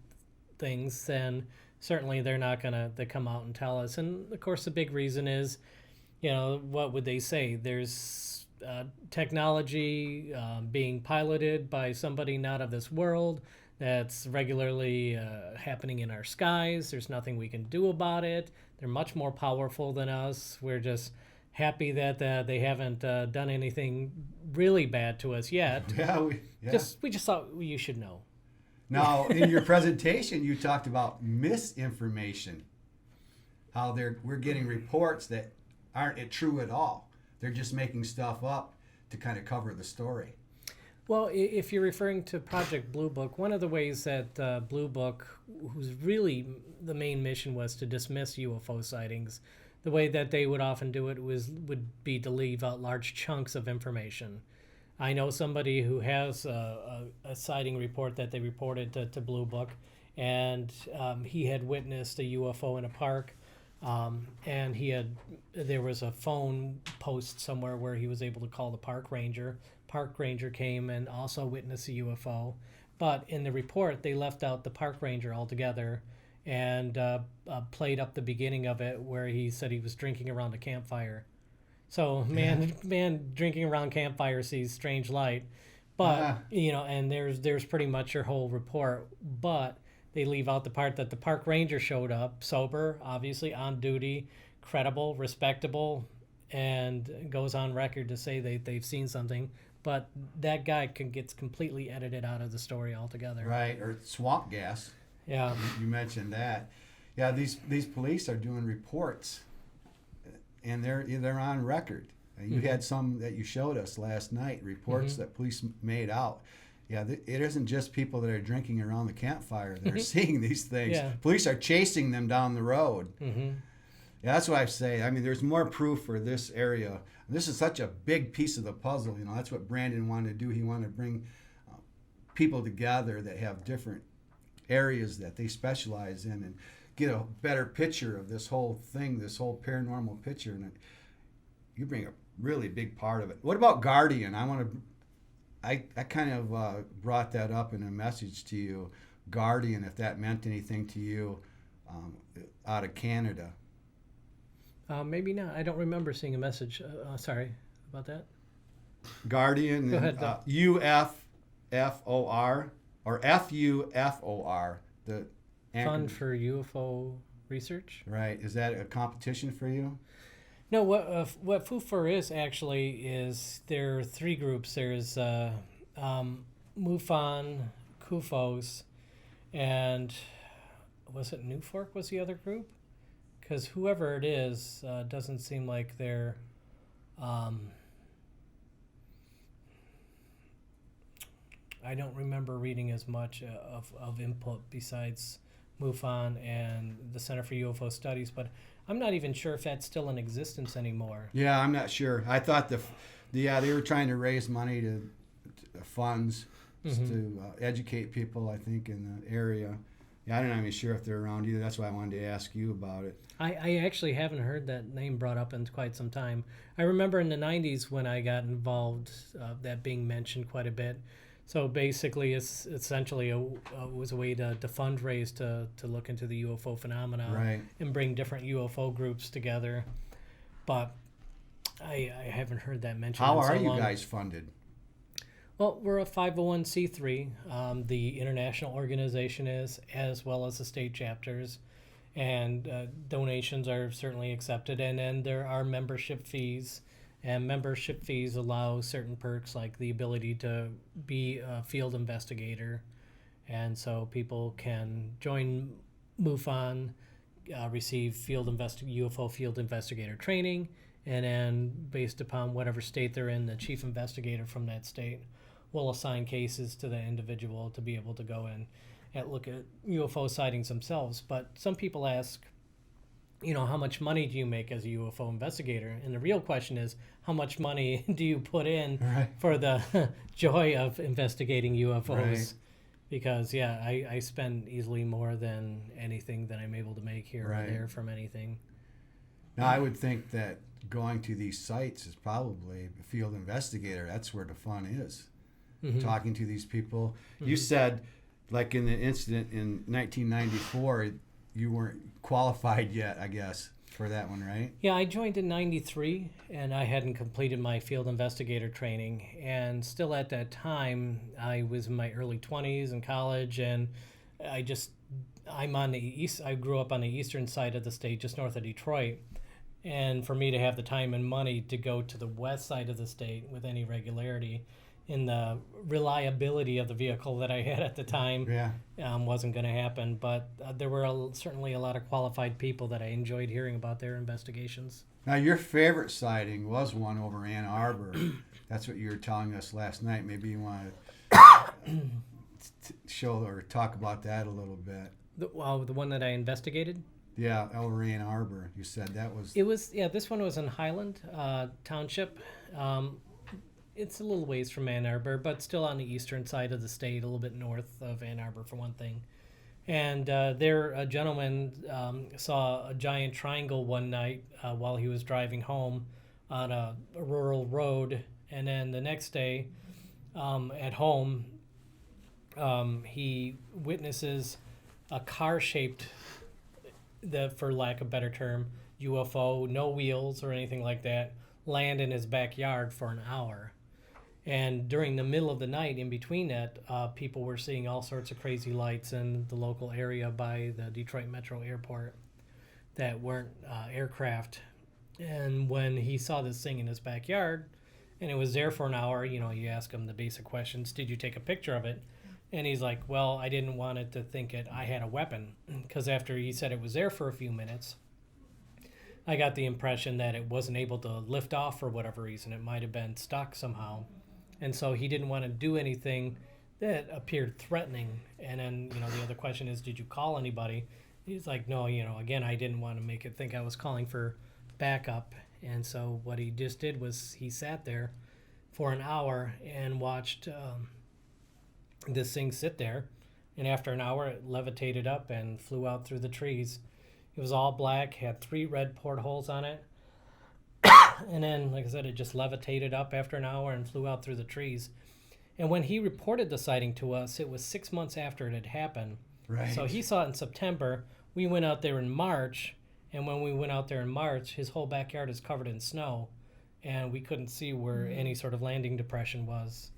Speaker 2: things, then certainly they're not going to come out and tell us. And of course, the big reason is, what would they say? There's technology being piloted by somebody not of this world that's regularly happening in our skies. There's nothing we can do about it. They're much more powerful than us. We're just happy that they haven't done anything really bad to us yet. We just thought you should know.
Speaker 1: Now, in your presentation, you talked about misinformation. How we're getting reports that aren't true at all. They're just making stuff up to kind of cover the story.
Speaker 2: Well, if you're referring to Project Blue Book, one of the ways that Blue Book, whose really the main mission was to dismiss UFO sightings, the way that they would often do it would be to leave out large chunks of information. I know somebody who has a sighting report that they reported to Blue Book, and he had witnessed a UFO in a park, and there was a phone post somewhere where he was able to call the park ranger. Park ranger came and also witnessed a UFO, but in the report they left out the park ranger altogether and played up the beginning of it where he said he was drinking around a campfire. So man drinking around campfire sees strange light, but and there's pretty much your whole report, but they leave out the part that the park ranger showed up sober, obviously on duty, credible, respectable, and goes on record to say they've seen something. But that guy gets completely edited out of the story altogether.
Speaker 1: Right, or swamp gas.
Speaker 2: Yeah.
Speaker 1: You mentioned that. Yeah, these police are doing reports, and they're on record. You had some that you showed us last night, reports that police made out. Yeah, it isn't just people that are drinking around the campfire that are seeing these things.
Speaker 2: Yeah.
Speaker 1: Police are chasing them down the road.
Speaker 2: Mm-hmm.
Speaker 1: Yeah, that's what I say. I mean, there's more proof for this area. This is such a big piece of the puzzle. That's what Brandon wanted to do. He wanted to bring people together that have different areas that they specialize in and get a better picture of this whole thing, this whole paranormal picture. And you bring a really big part of it. What about Guardian? I kind of brought that up in a message to you. Guardian, if that meant anything to you, out of Canada.
Speaker 2: Maybe not. I don't remember seeing a message. Sorry about that.
Speaker 1: Guardian.
Speaker 2: Go ahead.
Speaker 1: UFFOR or FUFOR. The
Speaker 2: Fund for UFO Research.
Speaker 1: Right. Is that a competition for you?
Speaker 2: No. What FUFOR is actually is there are three groups. There's MUFON, CUFOS, and was it New Fork was the other group? Because whoever it is doesn't seem like they're I don't remember reading as much of input besides MUFON and the Center for UFO Studies, but I'm not even sure if that's still in existence anymore.
Speaker 1: Yeah, I'm not sure. I thought they were trying to raise money to funds to educate people, I think, in the area. Yeah, I'm not even sure if they're around either. That's why I wanted to ask you about it.
Speaker 2: I actually haven't heard that name brought up in quite some time. I remember in the 90s when I got involved, that being mentioned quite a bit. So basically, it's essentially was a way to fundraise to look into the UFO phenomena
Speaker 1: Right.
Speaker 2: and bring different UFO groups together. But I haven't heard that mentioned.
Speaker 1: How
Speaker 2: in so
Speaker 1: are you
Speaker 2: long.
Speaker 1: guys funded?
Speaker 2: Well, we're a 501c3. The international organization is, as well as the state chapters, and donations are certainly accepted. And then there are membership fees, and membership fees allow certain perks like the ability to be a field investigator, and so people can join MUFON, receive UFO field investigator training, and then based upon whatever state they're in, the chief investigator from that state will assign cases to the individual to be able to go in and look at UFO sightings themselves. But some people ask, how much money do you make as a UFO investigator? And the real question is, how much money do you put in for the joy of investigating UFOs?
Speaker 1: Right.
Speaker 2: Because, I spend easily more than anything that I'm able to make here or there from anything.
Speaker 1: Now, I would think that going to these sites is probably a field investigator. That's where the fun is. Talking to these people. You said, like in the incident in 1994, you weren't qualified yet, I guess, for that one, right?
Speaker 2: Yeah, I joined in 93, and I hadn't completed my field investigator training. And still at that time, I was in my early 20s in college, and I'm on the east. I grew up on the eastern side of the state, just north of Detroit. And for me to have the time and money to go to the west side of the state with any regularity, in the reliability of the vehicle that I had at the time, wasn't going to happen. But there were certainly a lot of qualified people that I enjoyed hearing about their investigations.
Speaker 1: Now, your favorite sighting was one over Ann Arbor That's what you were telling us last night. Maybe you want to show or talk about that a little bit.
Speaker 2: The one that I investigated?
Speaker 1: Yeah, El Rey and Arbor. You said that was...
Speaker 2: It was, yeah, this one was in Highland Township. It's a little ways from Ann Arbor, but still on the eastern side of the state, a little bit north of Ann Arbor for one thing. And there, a gentleman saw a giant triangle one night while he was driving home on a rural road. And then the next day at home, he witnesses a car-shaped, for lack of a better term, UFO, no wheels or anything like that, land in his backyard for an hour. And during the middle of the night, in between that, people were seeing all sorts of crazy lights in the local area by the Detroit Metro Airport that weren't aircraft. And when he saw this thing in his backyard, and it was there for an hour, you know, you ask him the basic questions, did you take a picture of it? And he's like, well, I didn't want it to think I had a weapon, because after he said it was there for a few minutes, I got the impression that it wasn't able to lift off for whatever reason. It might have been stuck somehow. And so he didn't want to do anything that appeared threatening. And then, you know, the other question is, did you call anybody? He's like, no, you know, again, I didn't want to make it think I was calling for backup. And so what he just did was he sat there for an hour and watched this thing sit there. And after an hour, it levitated up and flew out through the trees. It was all black, had 3 red portholes on it. And then, like I said, it just levitated up after an hour and flew out through the trees. And when he reported the sighting to us, it was 6 months after it had happened.
Speaker 1: Right.
Speaker 2: So he saw it in September. We went out there in March. And when we went out there in March, his whole backyard is covered in snow. And we couldn't see where any sort of landing depression was.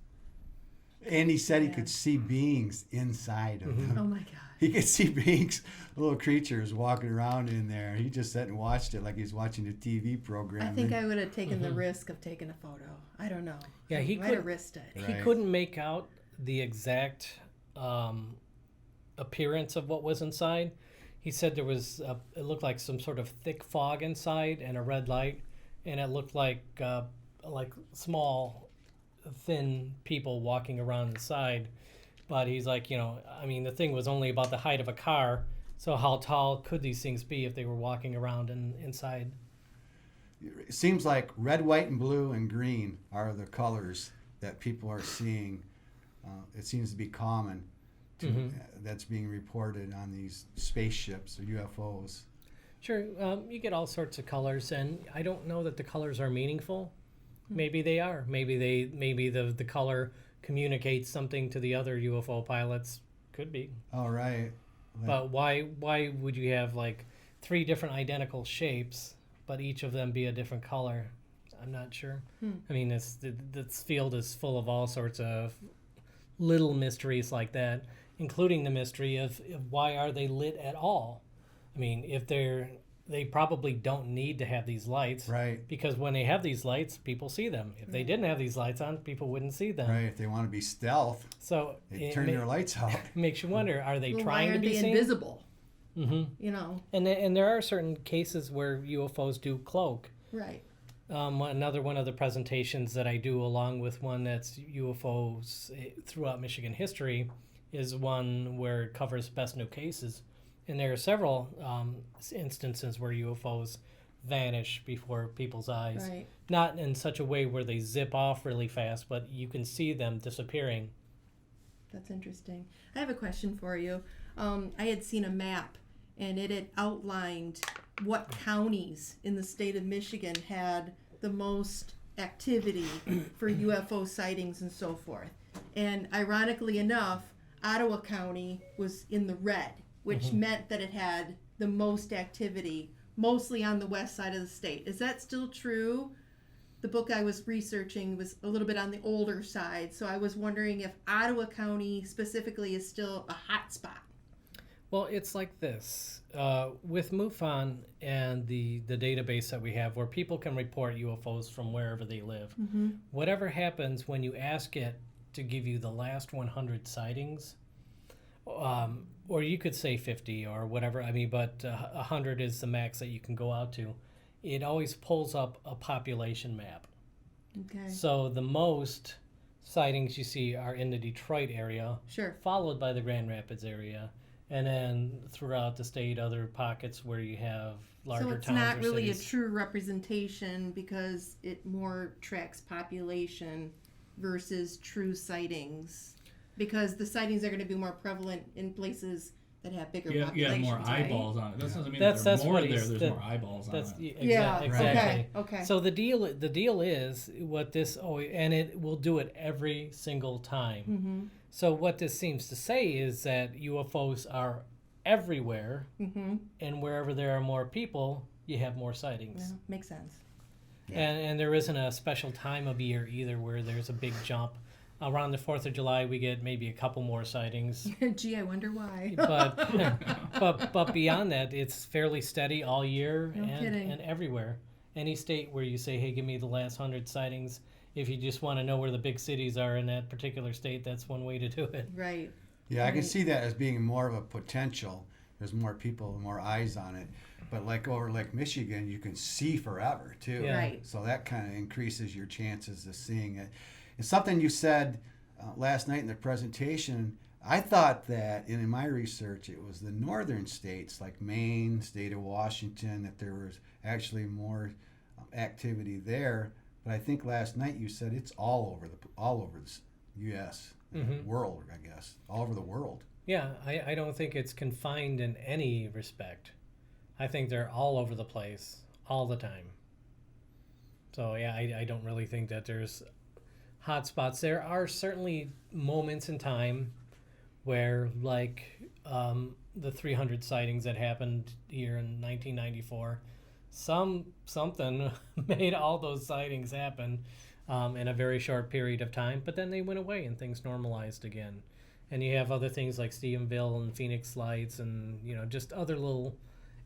Speaker 1: And he said he could see beings inside of them.
Speaker 3: Oh my God.
Speaker 1: He could see beings, little creatures walking around in there. He just sat and watched it like he's watching a TV program.
Speaker 3: I think I would have taken the risk of taking a photo. I don't know.
Speaker 2: Yeah, he
Speaker 3: might have risked it.
Speaker 2: He couldn't make out the exact appearance of what was inside. He said there was, it looked like some sort of thick fog inside and a red light, and it looked like small, thin people walking around the side. But he's like, you know, I mean, the thing was only about the height of a car, so how tall could these things be if they were walking around inside?
Speaker 1: It seems like red, white, and blue and green are the colors that people are seeing. It seems to be common to, that's being reported on these spaceships or UFOs.
Speaker 2: Sure, you get all sorts of colors, and I don't know that the colors are meaningful. Maybe they are. Maybe the color communicates something to the other UFO pilots. Could be.
Speaker 1: All right.
Speaker 2: But why would you have like 3 different identical shapes, but each of them be a different color? I'm not sure. I mean, this field is full of all sorts of little mysteries like that, including the mystery of why are they lit at all? I mean, if they probably don't need to have these lights.
Speaker 1: Right.
Speaker 2: Because when they have these lights, people see them. If they didn't have these lights on, people wouldn't see them.
Speaker 1: Right. If they want to be stealth,
Speaker 2: So
Speaker 1: they turn their lights out.
Speaker 2: Makes you wonder, are they
Speaker 3: Well,
Speaker 2: trying
Speaker 3: why
Speaker 2: to
Speaker 3: aren't
Speaker 2: be
Speaker 3: they
Speaker 2: seen?
Speaker 3: invisible?
Speaker 2: Mm-hmm.
Speaker 3: You know.
Speaker 2: And there are certain cases where UFOs do cloak.
Speaker 3: Right.
Speaker 2: Another one of the presentations that I do, along with one that's UFOs throughout Michigan history, is one where it covers best new cases. And there are several instances where UFOs vanish before people's eyes.
Speaker 3: Right.
Speaker 2: Not in such a way where they zip off really fast, but you can see them disappearing.
Speaker 3: That's interesting. I have a question for you. I had seen a map, and it had outlined what counties in the state of Michigan had the most activity for UFO sightings and so forth. And ironically enough, Ottawa County was in the red, which meant that it had the most activity, mostly on the west side of the state. Is that still true? The book I was researching was a little bit on the older side, so I was wondering if Ottawa County specifically is still a hot spot.
Speaker 2: Well, it's like this. With MUFON and the database that we have where people can report UFOs from wherever they live, whatever happens when you ask it to give you the last 100 sightings, or you could say 50 or whatever, I mean, but 100 is the max that you can go out to. It always pulls up a population map.
Speaker 3: Okay.
Speaker 2: So the most sightings you see are in the Detroit area,
Speaker 3: Sure.
Speaker 2: followed by the Grand Rapids area, and then throughout the state, other pockets where you have larger
Speaker 3: So it's
Speaker 2: towns
Speaker 3: not
Speaker 2: or
Speaker 3: really
Speaker 2: cities.
Speaker 3: a true representation because it more tracks population versus true sightings. Because the sightings are going to be more prevalent in places that have bigger
Speaker 4: You have
Speaker 3: populations.
Speaker 4: more
Speaker 3: right?
Speaker 4: eyeballs on it. That doesn't mean
Speaker 2: That's
Speaker 4: there's more
Speaker 2: what
Speaker 4: there.
Speaker 2: he's-
Speaker 4: There's
Speaker 2: that-
Speaker 4: more eyeballs on it.
Speaker 3: Yeah.
Speaker 2: Exactly.
Speaker 3: Okay.
Speaker 2: So the deal is what this and it will do it every single time.
Speaker 3: Mm-hmm.
Speaker 2: So what this seems to say is that UFOs are everywhere,
Speaker 3: Mm-hmm.
Speaker 2: and wherever there are more people, you have more
Speaker 3: Yeah,
Speaker 2: sightings.
Speaker 3: makes sense.
Speaker 2: And there isn't a special time of year either where there's a big jump. Around the 4th of July, we get maybe a couple more sightings.
Speaker 3: Gee, I wonder why.
Speaker 2: But beyond that, it's fairly steady all year
Speaker 3: No kidding.
Speaker 2: and everywhere. Any state where you say, hey, give me the last 100 sightings, if you just want to know where the big cities are in that particular state, that's one way to do it.
Speaker 3: Right.
Speaker 1: Yeah, I can
Speaker 3: Right.
Speaker 1: see that as being more of a potential. There's more people, more eyes on it. But like over Lake Michigan, you can see forever too.
Speaker 2: Yeah.
Speaker 3: Right.
Speaker 1: So that kind of increases your chances of seeing it. And something you said last night in the presentation, I thought that in my research it was the northern states like Maine, state of Washington, that there was actually more activity there. But I think last night you said it's all over the U.S.
Speaker 2: Mhm.
Speaker 1: world, I guess, all over the world.
Speaker 2: Yeah, I don't think it's confined in any respect. I think they're all over the place, all the time. So, yeah, I don't really think that there's hot spots. There are certainly moments in time where, like the 300 sightings that happened here in 1994, something made all those sightings happen in a very short period of time, but then they went away and things normalized again. And you have other things like Stephenville and Phoenix Lights and, just other little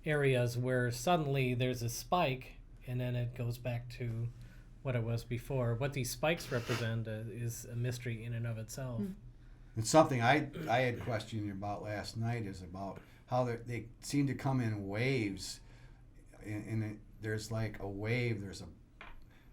Speaker 2: areas where suddenly there's a spike and then it goes back to what it was before. What these spikes represent is a mystery in and of itself.
Speaker 1: It's something I had questioned about last night is about how they seem to come in waves, and there's like a wave.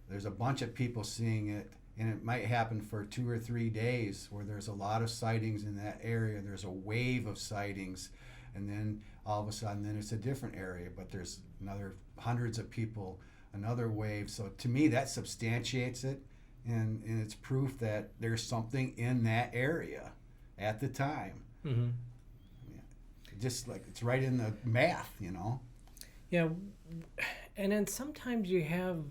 Speaker 1: There's a bunch of people seeing it, and it might happen for 2 or 3 days where there's a lot of sightings in that area. There's a wave of sightings, and then all of a sudden, then it's a different area, but there's another hundreds of people, another wave. So to me, that substantiates it, and it's proof that there's something in that area at the time.
Speaker 2: Mm-hmm.
Speaker 1: Just like it's right in the math,
Speaker 2: Yeah, and then sometimes you have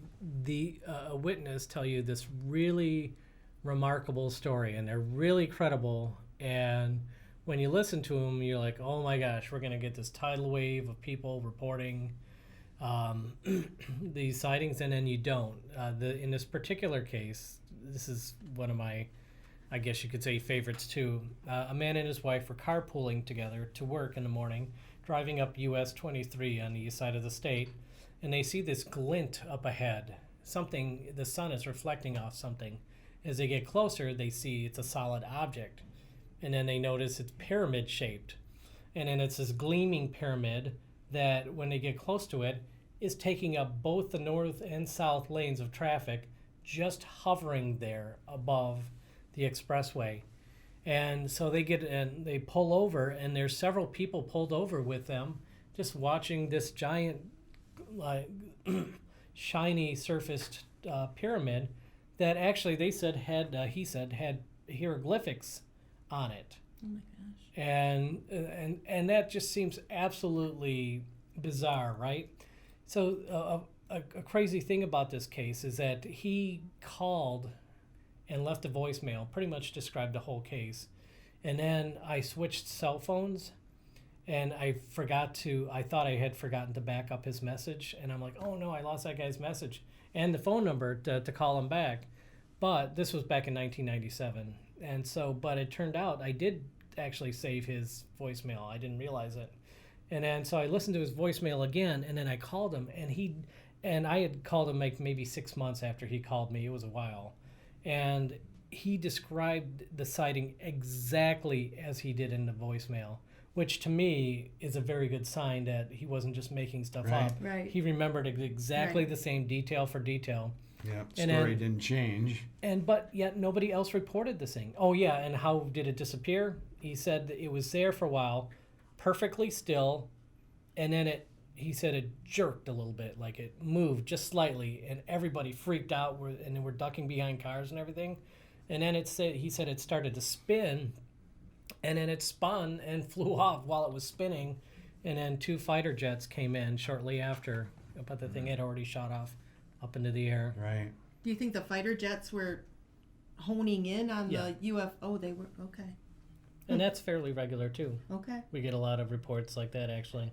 Speaker 2: a witness tell you this really remarkable story, and they're really credible. And when you listen to them, you're like, "Oh my gosh, we're gonna get this tidal wave of people reporting these sightings," and then you don't. In this particular case, this is one of my, I guess you could say, favorites too. A man and his wife were carpooling together to work in the morning, driving up US 23 on the east side of the state, and they see this glint up ahead. The sun is reflecting off something. As they get closer, they see it's a solid object, and then they notice it's pyramid shaped, and then it's this gleaming pyramid that, when they get close to it, is taking up both the north and south lanes of traffic, just hovering there above the expressway. And so they pull over, and there's several people pulled over with them, just watching this giant, like, shiny surfaced pyramid that actually he said had hieroglyphics on it.
Speaker 3: Oh my gosh.
Speaker 2: And that just seems absolutely bizarre, right? So a crazy thing about this case is that he called and left a voicemail, pretty much described the whole case. And then I switched cell phones, and I thought I had forgotten to back up his message. And I'm like, oh no, I lost that guy's message and the phone number to call him back. But this was back in 1997. And so, but it turned out I did actually save his voicemail. I didn't realize it. And then, so I listened to his voicemail again, and then I called him, and I had called him like maybe 6 months after he called me. It was a while. And he described the sighting exactly as he did in the voicemail, which to me is a very good sign that he wasn't just making stuff
Speaker 1: Right.
Speaker 2: up.
Speaker 3: Right.
Speaker 2: He remembered exactly
Speaker 3: Right.
Speaker 2: the same detail for detail.
Speaker 1: Yeah,
Speaker 2: And
Speaker 1: story
Speaker 2: then-
Speaker 1: didn't change.
Speaker 2: But yet nobody else reported this thing. Oh yeah, and how did it disappear? He said that it was there for a while, perfectly still, and then he said it jerked a little bit, like it moved just slightly, and everybody freaked out, and they were ducking behind cars and everything. And then he said it started to spin, and then it spun and flew off while it was spinning, and then 2 fighter jets came in shortly after, but the thing had already shot off up into the air.
Speaker 1: Right.
Speaker 3: Do you think the fighter jets were honing in on
Speaker 2: Yeah.
Speaker 3: the UFO? Oh, they were. Okay.
Speaker 2: And that's fairly regular too.
Speaker 3: Okay.
Speaker 2: We get a lot of reports like that actually.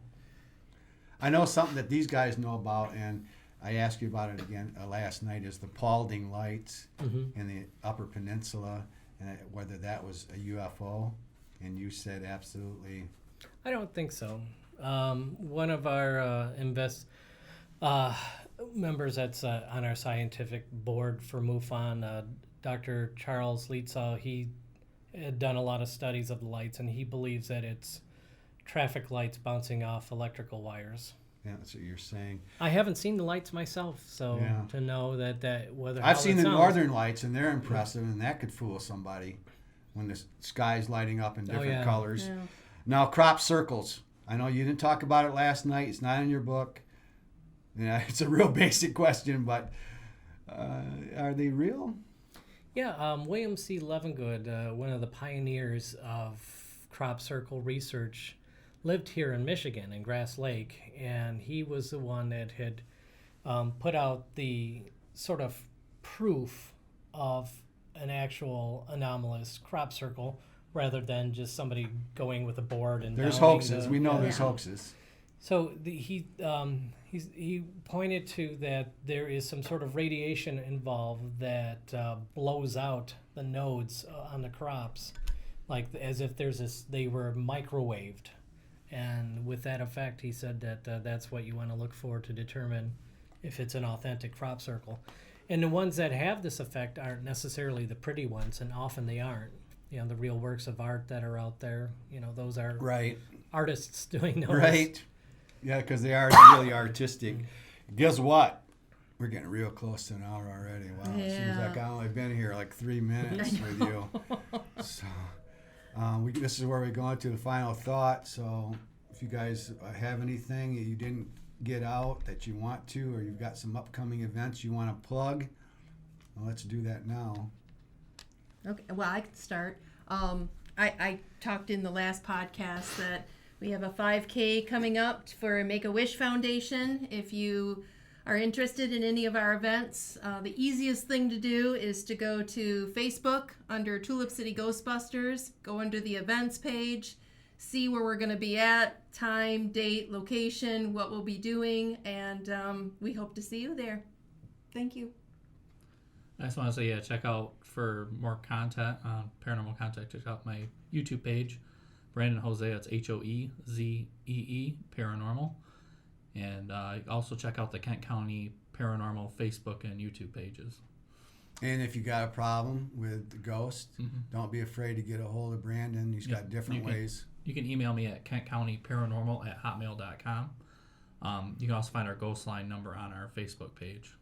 Speaker 1: I know something that these guys know about, and I asked you about it again last night, is the Paulding lights in the Upper Peninsula, and whether that was a UFO, and you said absolutely.
Speaker 2: I don't think so. One of our members that's on our scientific board for MUFON, Dr. Charles Leetzow, he had done a lot of studies of the lights, and he believes that it's traffic lights bouncing off electrical wires.
Speaker 1: Yeah, that's what you're saying.
Speaker 2: I haven't seen the lights myself, so
Speaker 1: Yeah.
Speaker 2: to know that whether
Speaker 1: I've
Speaker 2: how
Speaker 1: seen
Speaker 2: it
Speaker 1: the
Speaker 2: sounds-
Speaker 1: northern lights, and they're impressive, and that could fool somebody when the sky's lighting up in different
Speaker 2: yeah.
Speaker 1: colors.
Speaker 3: Yeah.
Speaker 1: Now, crop circles. I know you didn't talk about it last night. It's not in your book. Yeah, it's a real basic question, but are they real?
Speaker 2: Yeah, William C. Levengood, one of the pioneers of crop circle research, lived here in Michigan in Grass Lake, and he was the one that had put out the sort of proof of an actual anomalous crop circle rather than just somebody going with a board and
Speaker 1: There's
Speaker 2: bounding
Speaker 1: hoaxes.
Speaker 2: the-
Speaker 1: We know
Speaker 2: yeah.
Speaker 1: there's hoaxes.
Speaker 2: So he pointed to that there is some sort of radiation involved that blows out the nodes on the crops, like as if they were microwaved, and with that effect, he said that that's what you want to look for to determine if it's an authentic crop circle. And the ones that have this effect aren't necessarily the pretty ones, and often they aren't. You know, the real works of art that are out there, you know, those are
Speaker 1: Right.
Speaker 2: artists doing those.
Speaker 1: Right. Yeah, because they are really artistic. Guess what? We're getting real close to an hour already. Wow. It seems
Speaker 3: Yeah.
Speaker 1: like I've only been here like 3 minutes with you. So this is where we go into the final thought. So if you guys have anything that you didn't get out that you want to, or you've got some upcoming events you want to plug, well, let's do that now.
Speaker 3: Okay, well, I can start. I talked in the last podcast that we have a 5K coming up for Make-A-Wish Foundation. If you are interested in any of our events, the easiest thing to do is to go to Facebook under Tulip City Ghostbusters, go under the events page, see where we're going to be at, time, date, location, what we'll be doing, and we hope to see you there. Thank you.
Speaker 4: I just want to say, check out for more content on paranormal content. Check out my YouTube page, Brandon Jose. That's HOEZEE Paranormal, and also check out the Kent County Paranormal Facebook and YouTube pages.
Speaker 1: And if you got a problem with the ghost, don't be afraid to get a hold of Brandon. He's got different ways.
Speaker 4: You can email me at kentcountyparanormal@hotmail.com. You can also find our ghost line number on our Facebook page.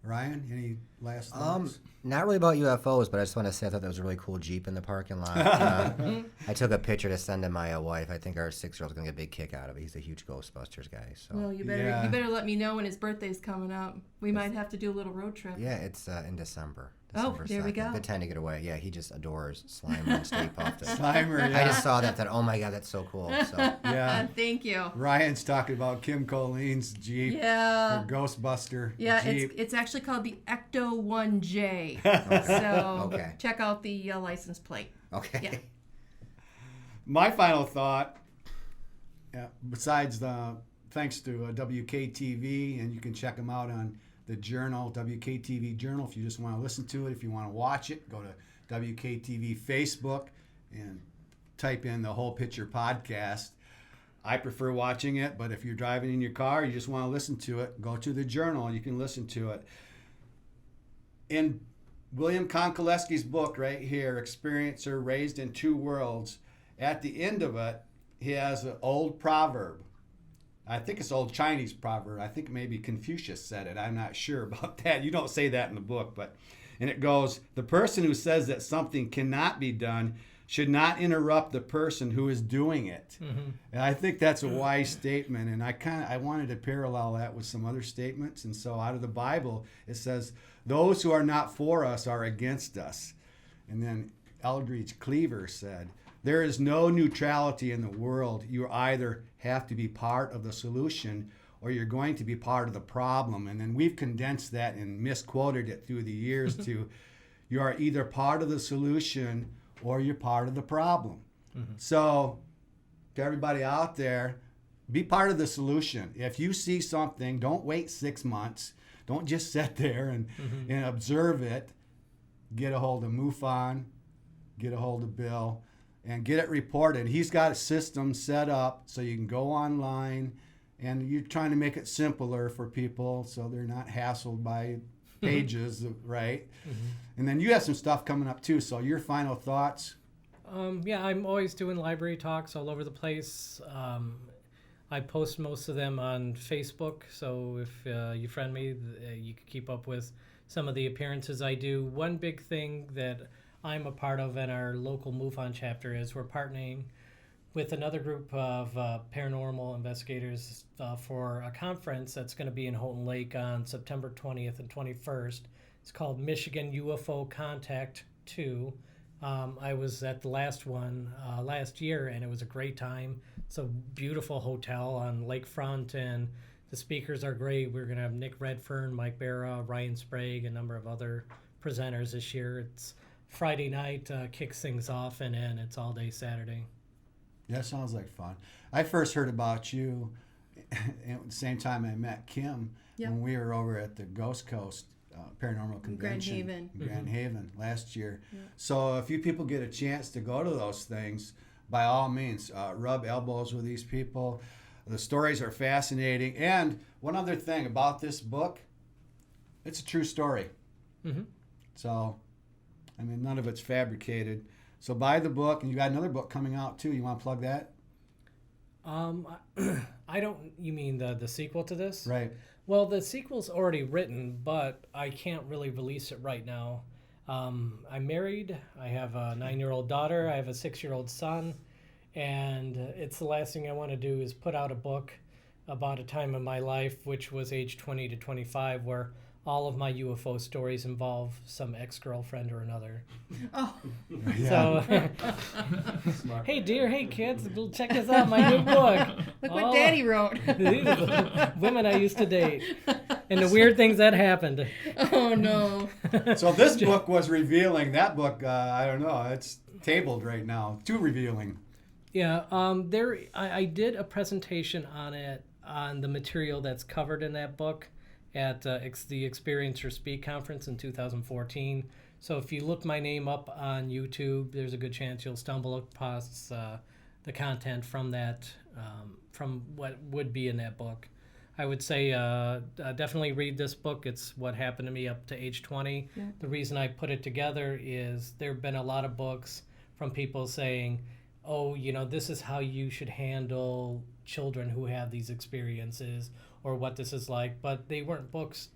Speaker 1: Ryan, any last thoughts?
Speaker 5: Not really about UFOs, but I just want to say I thought that was a really cool Jeep in the parking lot. I took a picture to send to my wife. I think our 6-year-old's gonna get a big kick out of it. He's a huge Ghostbusters guy. So
Speaker 3: Well, you better let me know when his birthday's coming up. We might have to do a little road trip.
Speaker 5: yeah, it's in December.
Speaker 3: Oh,
Speaker 5: December
Speaker 3: there we
Speaker 5: 2nd.
Speaker 3: go.
Speaker 5: Good time to get away. Yeah, he just adores Slimer and Stay Puft.
Speaker 1: Slimer,
Speaker 5: I
Speaker 1: yeah.
Speaker 5: just saw that. Thought, oh my god, that's so cool. So
Speaker 1: Yeah.
Speaker 3: Thank you.
Speaker 1: Ryan's talking about Kim Colleen's Jeep,
Speaker 3: Yeah.
Speaker 1: her Ghostbuster
Speaker 3: Yeah,
Speaker 1: Jeep.
Speaker 3: it's actually called the Ecto 1J. So
Speaker 5: Okay.
Speaker 3: check out the license plate.
Speaker 5: okay.
Speaker 3: Yeah.
Speaker 1: My final thought, besides the thanks to WKTV, and you can check them out on the Journal, WKTV Journal. If you just want to listen to it, if you want to watch it, go to WKTV Facebook and type in the Whole Picture Podcast. I prefer watching it, but if you're driving in your car, you just want to listen to it, go to the Journal. You can listen to it. In William Konkolesky's book right here, Experiencer Raised in Two Worlds, at the end of it, he has an old proverb. I think it's an old Chinese proverb. I think maybe Confucius said it. I'm not sure about that. You don't say that in the book, and it goes, the person who says that something cannot be done should not interrupt the person who is doing it.
Speaker 2: Mm-hmm.
Speaker 1: And I think that's a wise statement, and I wanted to parallel that with some other statements. And so out of the Bible, it says, those who are not for us are against us. And then Eldridge Cleaver said, there is no neutrality in the world. You either have to be part of the solution or you're going to be part of the problem. And then we've condensed that and misquoted it through the years to, you are either part of the solution or you're part of the problem. Mm-hmm. So to everybody out there, be part of the solution. If you see something, don't wait 6 months. Don't just sit there and observe it. Get a hold of MUFON, get a hold of Bill, and get it reported. He's got a system set up so you can go online, and you're trying to make it simpler for people so they're not hassled by pages, right? Mm-hmm. And then you have some stuff coming up too. So your final thoughts?
Speaker 2: Yeah, I'm always doing library talks all over the place. I post most of them on Facebook, so if you friend me, you can keep up with some of the appearances I do. One big thing that I'm a part of in our local MUFON chapter is we're partnering with another group of paranormal investigators for a conference that's going to be in Houghton Lake on September 20th and 21st. It's called Michigan UFO Contact 2. I was at the last one last year, and it was a great time. It's a beautiful hotel on lakefront, and the speakers are great. We're going to have Nick Redfern, Mike Barra, Ryan Sprague, a number of other presenters this year. It's Friday night, kicks things off, and then it's all day Saturday.
Speaker 1: That sounds like fun. I first heard about you at the same time I met Kim when we were over at the Ghost Coast Paranormal Convention in Grand Haven last year. Yeah. So if you people get a chance to go to those things, by all means, rub elbows with these people. The stories are fascinating. And one other thing about this book, it's a true story. Mm-hmm. So, I mean, none of it's fabricated. So buy the book, and you got another book coming out too. You want to plug that?
Speaker 2: I don't. You mean the sequel to this?
Speaker 1: Right.
Speaker 2: Well, the sequel's already written, but I can't really release it right now. I'm married. I have a 9-year-old daughter. I have a 6-year-old son, and it's the last thing I want to do is put out a book about a time in my life, which was age 20 to 25, where all of my UFO stories involve some ex-girlfriend or another. Oh. So, hey dear, hey kids, check this out, my new book.
Speaker 3: Look what Daddy wrote.
Speaker 2: These are the women I used to date. And the weird things that happened.
Speaker 3: Oh no.
Speaker 1: So this book was revealing. That book, I don't know, it's tabled right now. Too revealing.
Speaker 2: Yeah, I did a presentation on it, on the material that's covered in that book, at the Experience or Speak conference in 2014. So if you look my name up on YouTube, there's a good chance you'll stumble across the content from that, from what would be in that book. I would say definitely read this book. It's what happened to me up to age 20. Yeah. The reason I put it together is there have been a lot of books from people saying, oh, this is how you should handle children who have these experiences, or what this is like, but they weren't books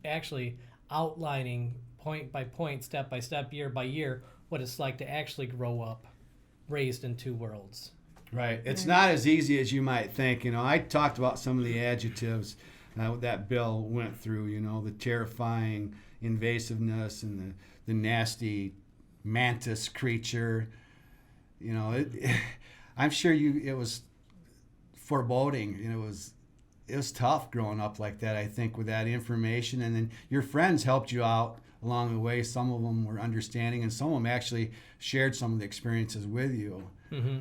Speaker 2: actually outlining point by point, step by step, year by year, what it's like to actually grow up raised in two worlds.
Speaker 1: Right. It's not as easy as you might think. I talked about some of the adjectives that Bill went through, the terrifying invasiveness and the nasty mantis creature. I'm sure it was foreboding. It was tough growing up like that, I think, with that information. And then your friends helped you out along the way. Some of them were understanding, and some of them actually shared some of the experiences with you.
Speaker 2: Mm-hmm.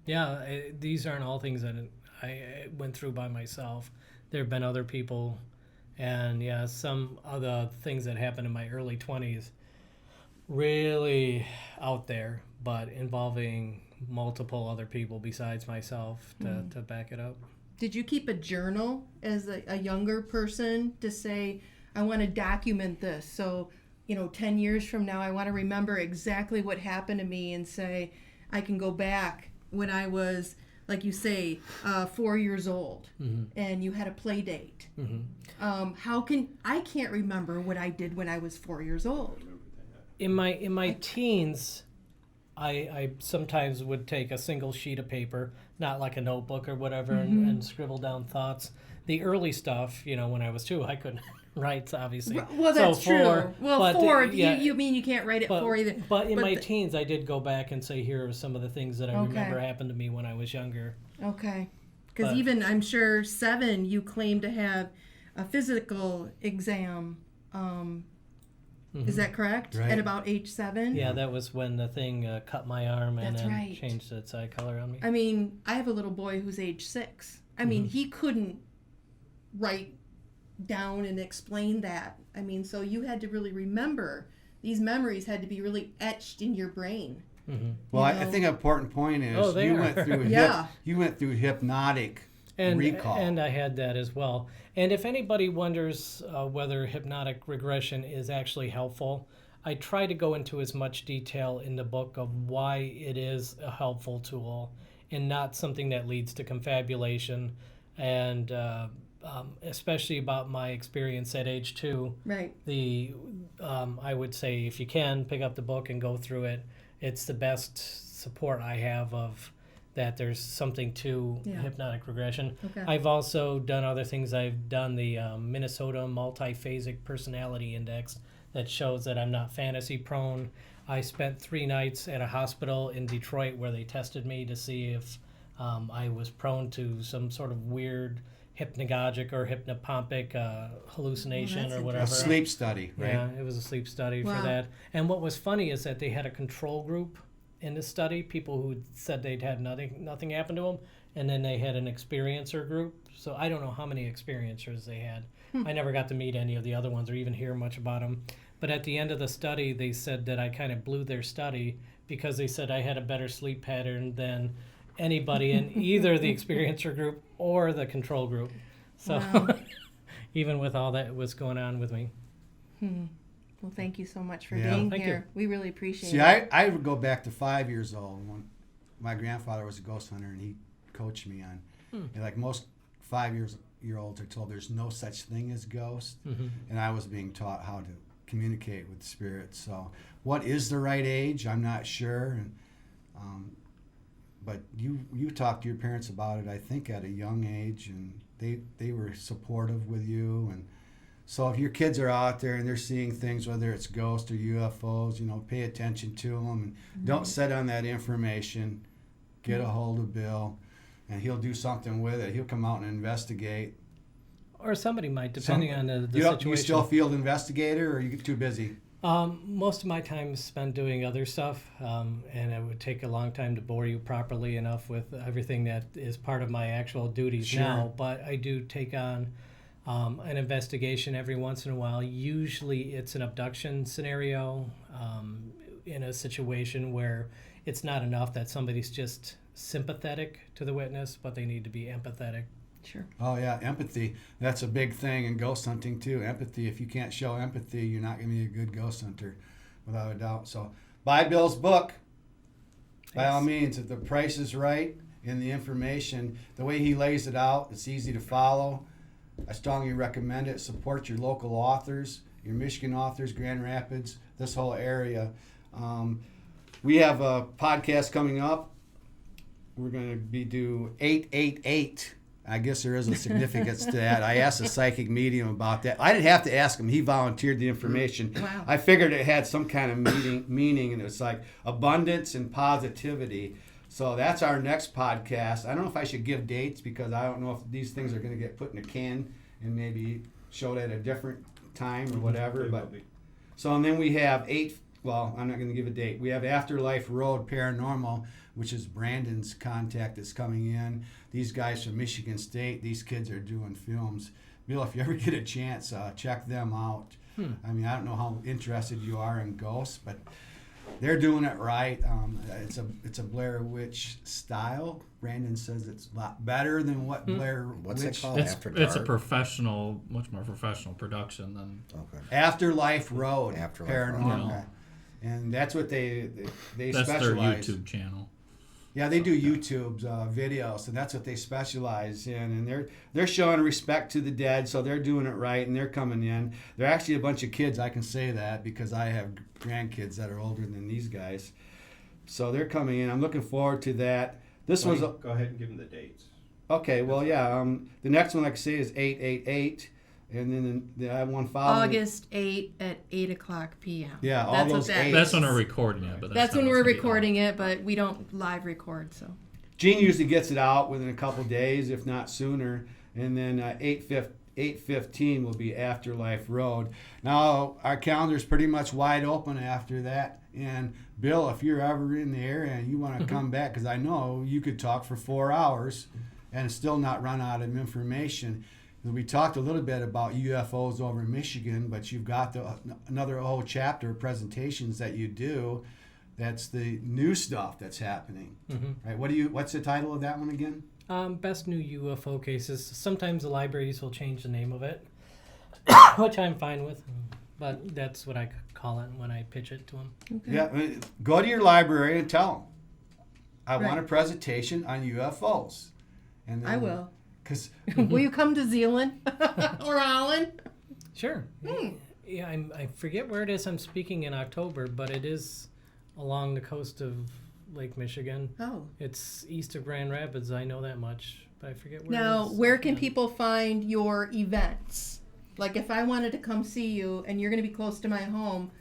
Speaker 2: Yeah, these aren't all things that I went through by myself. There have been other people, and yeah, some other things that happened in my early 20s, really out there, but involving multiple other people besides myself to back it up.
Speaker 3: Did you keep a journal as a younger person to say, I want to document this, so 10 years from now I want to remember exactly what happened to me and say I can go back when I was like you say, 4 years old, and you had a play date. I can't remember what I did when I was 4 years old.
Speaker 2: In my teens, I sometimes would take a single sheet of paper, not like a notebook or whatever, and scribble down thoughts. The early stuff, when I was 2, I couldn't write, obviously.
Speaker 3: Well, that's
Speaker 2: so 4,
Speaker 3: true. Well,
Speaker 2: but
Speaker 3: 4,
Speaker 2: yeah,
Speaker 3: you mean you can't write it 4 either.
Speaker 2: But in my teens, I did go back and say, here are some of the things that I
Speaker 3: Okay.
Speaker 2: remember happened to me when I was younger.
Speaker 3: Okay. Because
Speaker 2: But-
Speaker 3: even, I'm sure, 7, you claim to have a physical exam. Is that correct?
Speaker 1: Right.
Speaker 3: At about age 7?
Speaker 2: Yeah, that was when the thing cut my arm and
Speaker 3: That's
Speaker 2: then
Speaker 3: right.
Speaker 2: changed its eye color on me.
Speaker 3: I mean, I have a little boy who's age 6. I mean, he couldn't write down and explain that. I mean, so you had to really remember. These memories had to be really etched in your brain.
Speaker 1: Well, I
Speaker 3: know.
Speaker 1: think an important point is
Speaker 2: Oh, they
Speaker 1: you
Speaker 2: are.
Speaker 1: went through
Speaker 3: Yeah.
Speaker 1: you went through hypnotic recall.
Speaker 2: And I had that as well. And if anybody wonders whether hypnotic regression is actually helpful, I try to go into as much detail in the book of why it is a helpful tool and not something that leads to confabulation, and especially about my experience at age 2.
Speaker 3: Right.
Speaker 2: I would say if you can, pick up the book and go through it. It's the best support I have of that there's something to
Speaker 3: Yeah.
Speaker 2: hypnotic regression.
Speaker 3: Okay.
Speaker 2: I've also done other things. I've done the Minnesota Multiphasic Personality Index that shows that I'm not fantasy prone. I spent 3 nights at a hospital in Detroit where they tested me to see if I was prone to some sort of weird hypnagogic or hypnopompic hallucination
Speaker 3: that's
Speaker 2: or
Speaker 1: a
Speaker 2: whatever.
Speaker 1: sleep study, right?
Speaker 2: Yeah, it was a sleep study
Speaker 3: Wow.
Speaker 2: for that. And what was funny is that they had a control group in this study, people who said they'd had nothing happen to them, and then they had an experiencer group. So I don't know how many experiencers they had. I never got to meet any of the other ones or even hear much about them. But at the end of the study, they said that I kind of blew their study because they said I had a better sleep pattern than anybody in either the experiencer group or the control group. So
Speaker 3: Wow.
Speaker 2: even with all that was going on with me.
Speaker 3: Well, thank you so much for
Speaker 1: Yeah.
Speaker 3: being
Speaker 2: Thank
Speaker 3: here. We really appreciate
Speaker 1: See,
Speaker 3: it.
Speaker 1: I would go back to 5 years old when my grandfather was a ghost hunter, and he coached me on, and like most 5-year-olds are told there's no such thing as ghosts, and I was being taught how to communicate with spirits. So, what is the right age? I'm not sure, and but you talked to your parents about it, I think, at a young age, and they were supportive with you. And so if your kids are out there and they're seeing things, whether it's ghosts or UFOs, pay attention to them, and don't sit on that information. Get a hold of Bill, and he'll do something with it. He'll come out and investigate.
Speaker 2: Or somebody might, depending on the
Speaker 1: You
Speaker 2: situation.
Speaker 1: still field investigator, or you get too busy?
Speaker 2: Most of my time is spent doing other stuff, and it would take a long time to bore you properly enough with everything that is part of my actual duties
Speaker 1: Sure.
Speaker 2: now. But I do take on an investigation every once in a while. Usually it's an abduction scenario, in a situation where it's not enough that somebody's just sympathetic to the witness, but they need to be empathetic.
Speaker 3: Sure.
Speaker 1: Oh yeah, empathy. That's a big thing in ghost hunting too. Empathy. If you can't show empathy, you're not going to be a good ghost hunter, without a doubt. So buy Bill's book. By all means, if the price is right and the information, the way he lays it out, it's easy to follow. I strongly recommend it. Support your local authors, your Michigan authors, Grand Rapids, this whole area. We have a podcast coming up. We're going to be do 888. I guess there is a significance to that. I asked a psychic medium about that. I didn't have to ask him. He volunteered the information.
Speaker 3: Wow.
Speaker 1: I figured it had some kind of meaning, and it was like abundance and positivity. So that's our next podcast. I don't know if I should give dates because I don't know if these things are going to get put in a can and maybe showed at a different time or whatever. But so, and then we have I'm not going to give a date. We have Afterlife Road Paranormal, which is Brandon's contact that's coming in. These guys from Michigan State, these kids are doing films. Bill, if you ever get a chance, check them out. I mean, I don't know how interested you are in ghosts, but they're doing it right. It's a Blair Witch style. Brandon says it's a lot better than what Blair
Speaker 5: What's
Speaker 1: Witch.
Speaker 5: it called?
Speaker 4: It's
Speaker 5: After
Speaker 4: a
Speaker 5: Dark?
Speaker 4: professional, much more professional production than.
Speaker 5: Okay.
Speaker 1: Afterlife Road
Speaker 5: Afterlife
Speaker 1: Paranormal.
Speaker 5: Road, okay.
Speaker 1: And that's what they
Speaker 4: That's their
Speaker 1: specialize.
Speaker 4: YouTube channel.
Speaker 1: Yeah, they do YouTube's videos, and that's what they specialize in. And they're showing respect to the dead, so they're doing it right, and they're coming in. They're actually a bunch of kids. I can say that because I have grandkids that are older than these guys. So they're coming in. I'm looking forward to that. This was
Speaker 6: Go ahead and give them the dates.
Speaker 1: okay. Well, yeah. The next one, like I say, is 888, and then the one following
Speaker 3: August 8 at 8 o'clock p.m.
Speaker 1: Yeah, all
Speaker 3: That's what
Speaker 1: those
Speaker 3: that
Speaker 1: eights.
Speaker 3: is.
Speaker 4: That's when we're recording it, but
Speaker 3: That's
Speaker 4: not
Speaker 3: when
Speaker 4: what's
Speaker 3: we're
Speaker 4: gonna be
Speaker 3: recording it, but we don't live record, so.
Speaker 1: Gene usually gets it out within a couple days, if not sooner. And then 8:15 will be Afterlife Road. Now, our calendar's pretty much wide open after that. And, Bill, if you're ever in the area and you want to come back, because I know you could talk for 4 hours and still not run out of information. We talked a little bit about UFOs over in Michigan, but you've got another whole chapter of presentations that you do. That's the new stuff that's happening, right? What's the title of that one again?
Speaker 2: Best new UFO cases. Sometimes the libraries will change the name of it, which I'm fine with, but that's what I call it when I pitch it to them.
Speaker 3: Okay.
Speaker 1: Yeah, go to your library and tell them, I want a
Speaker 3: Right.
Speaker 1: presentation on UFOs. And then,
Speaker 3: I will.
Speaker 1: 'Cause
Speaker 3: Will you come to Zealand or Holland?
Speaker 2: Sure. Yeah, I forget where it is I'm speaking in October, but it is along the coast of Lake Michigan.
Speaker 3: Oh.
Speaker 2: It's east of Grand Rapids. I know that much, but I forget where
Speaker 3: Now,
Speaker 2: it is.
Speaker 3: where can people find your events? Like, if I wanted to come see you and you're going to be close to my home,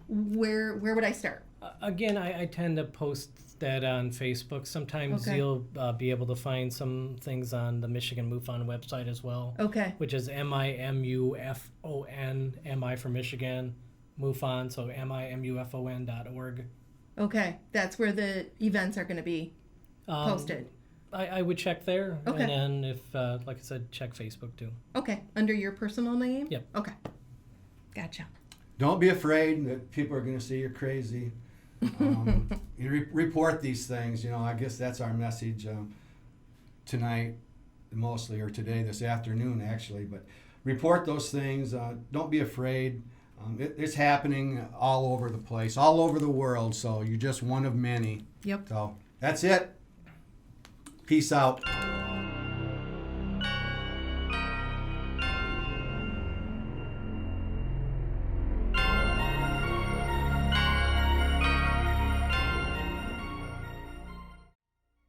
Speaker 3: where would I start?
Speaker 2: Again, I tend to post that on Facebook. Sometimes
Speaker 3: Okay.
Speaker 2: you'll be able to find some things on the Michigan MUFON website as well,
Speaker 3: Okay.
Speaker 2: which is MIMUFON, MI for Michigan, MUFON, so MIMUFON.org.
Speaker 3: Okay. That's where the events are going to be posted.
Speaker 2: I would check there,
Speaker 3: Okay.
Speaker 2: and then if, like I said, check Facebook too.
Speaker 3: Okay. Under your personal name?
Speaker 2: Yep.
Speaker 3: Okay. Gotcha.
Speaker 1: don't be afraid that people are going to say you're crazy. You report these things. I guess that's our message tonight, mostly, or today, this afternoon, actually. But report those things. Don't be afraid. It's happening all over the place, all over the world. So you're just one of many.
Speaker 3: Yep.
Speaker 1: So that's it. Peace out.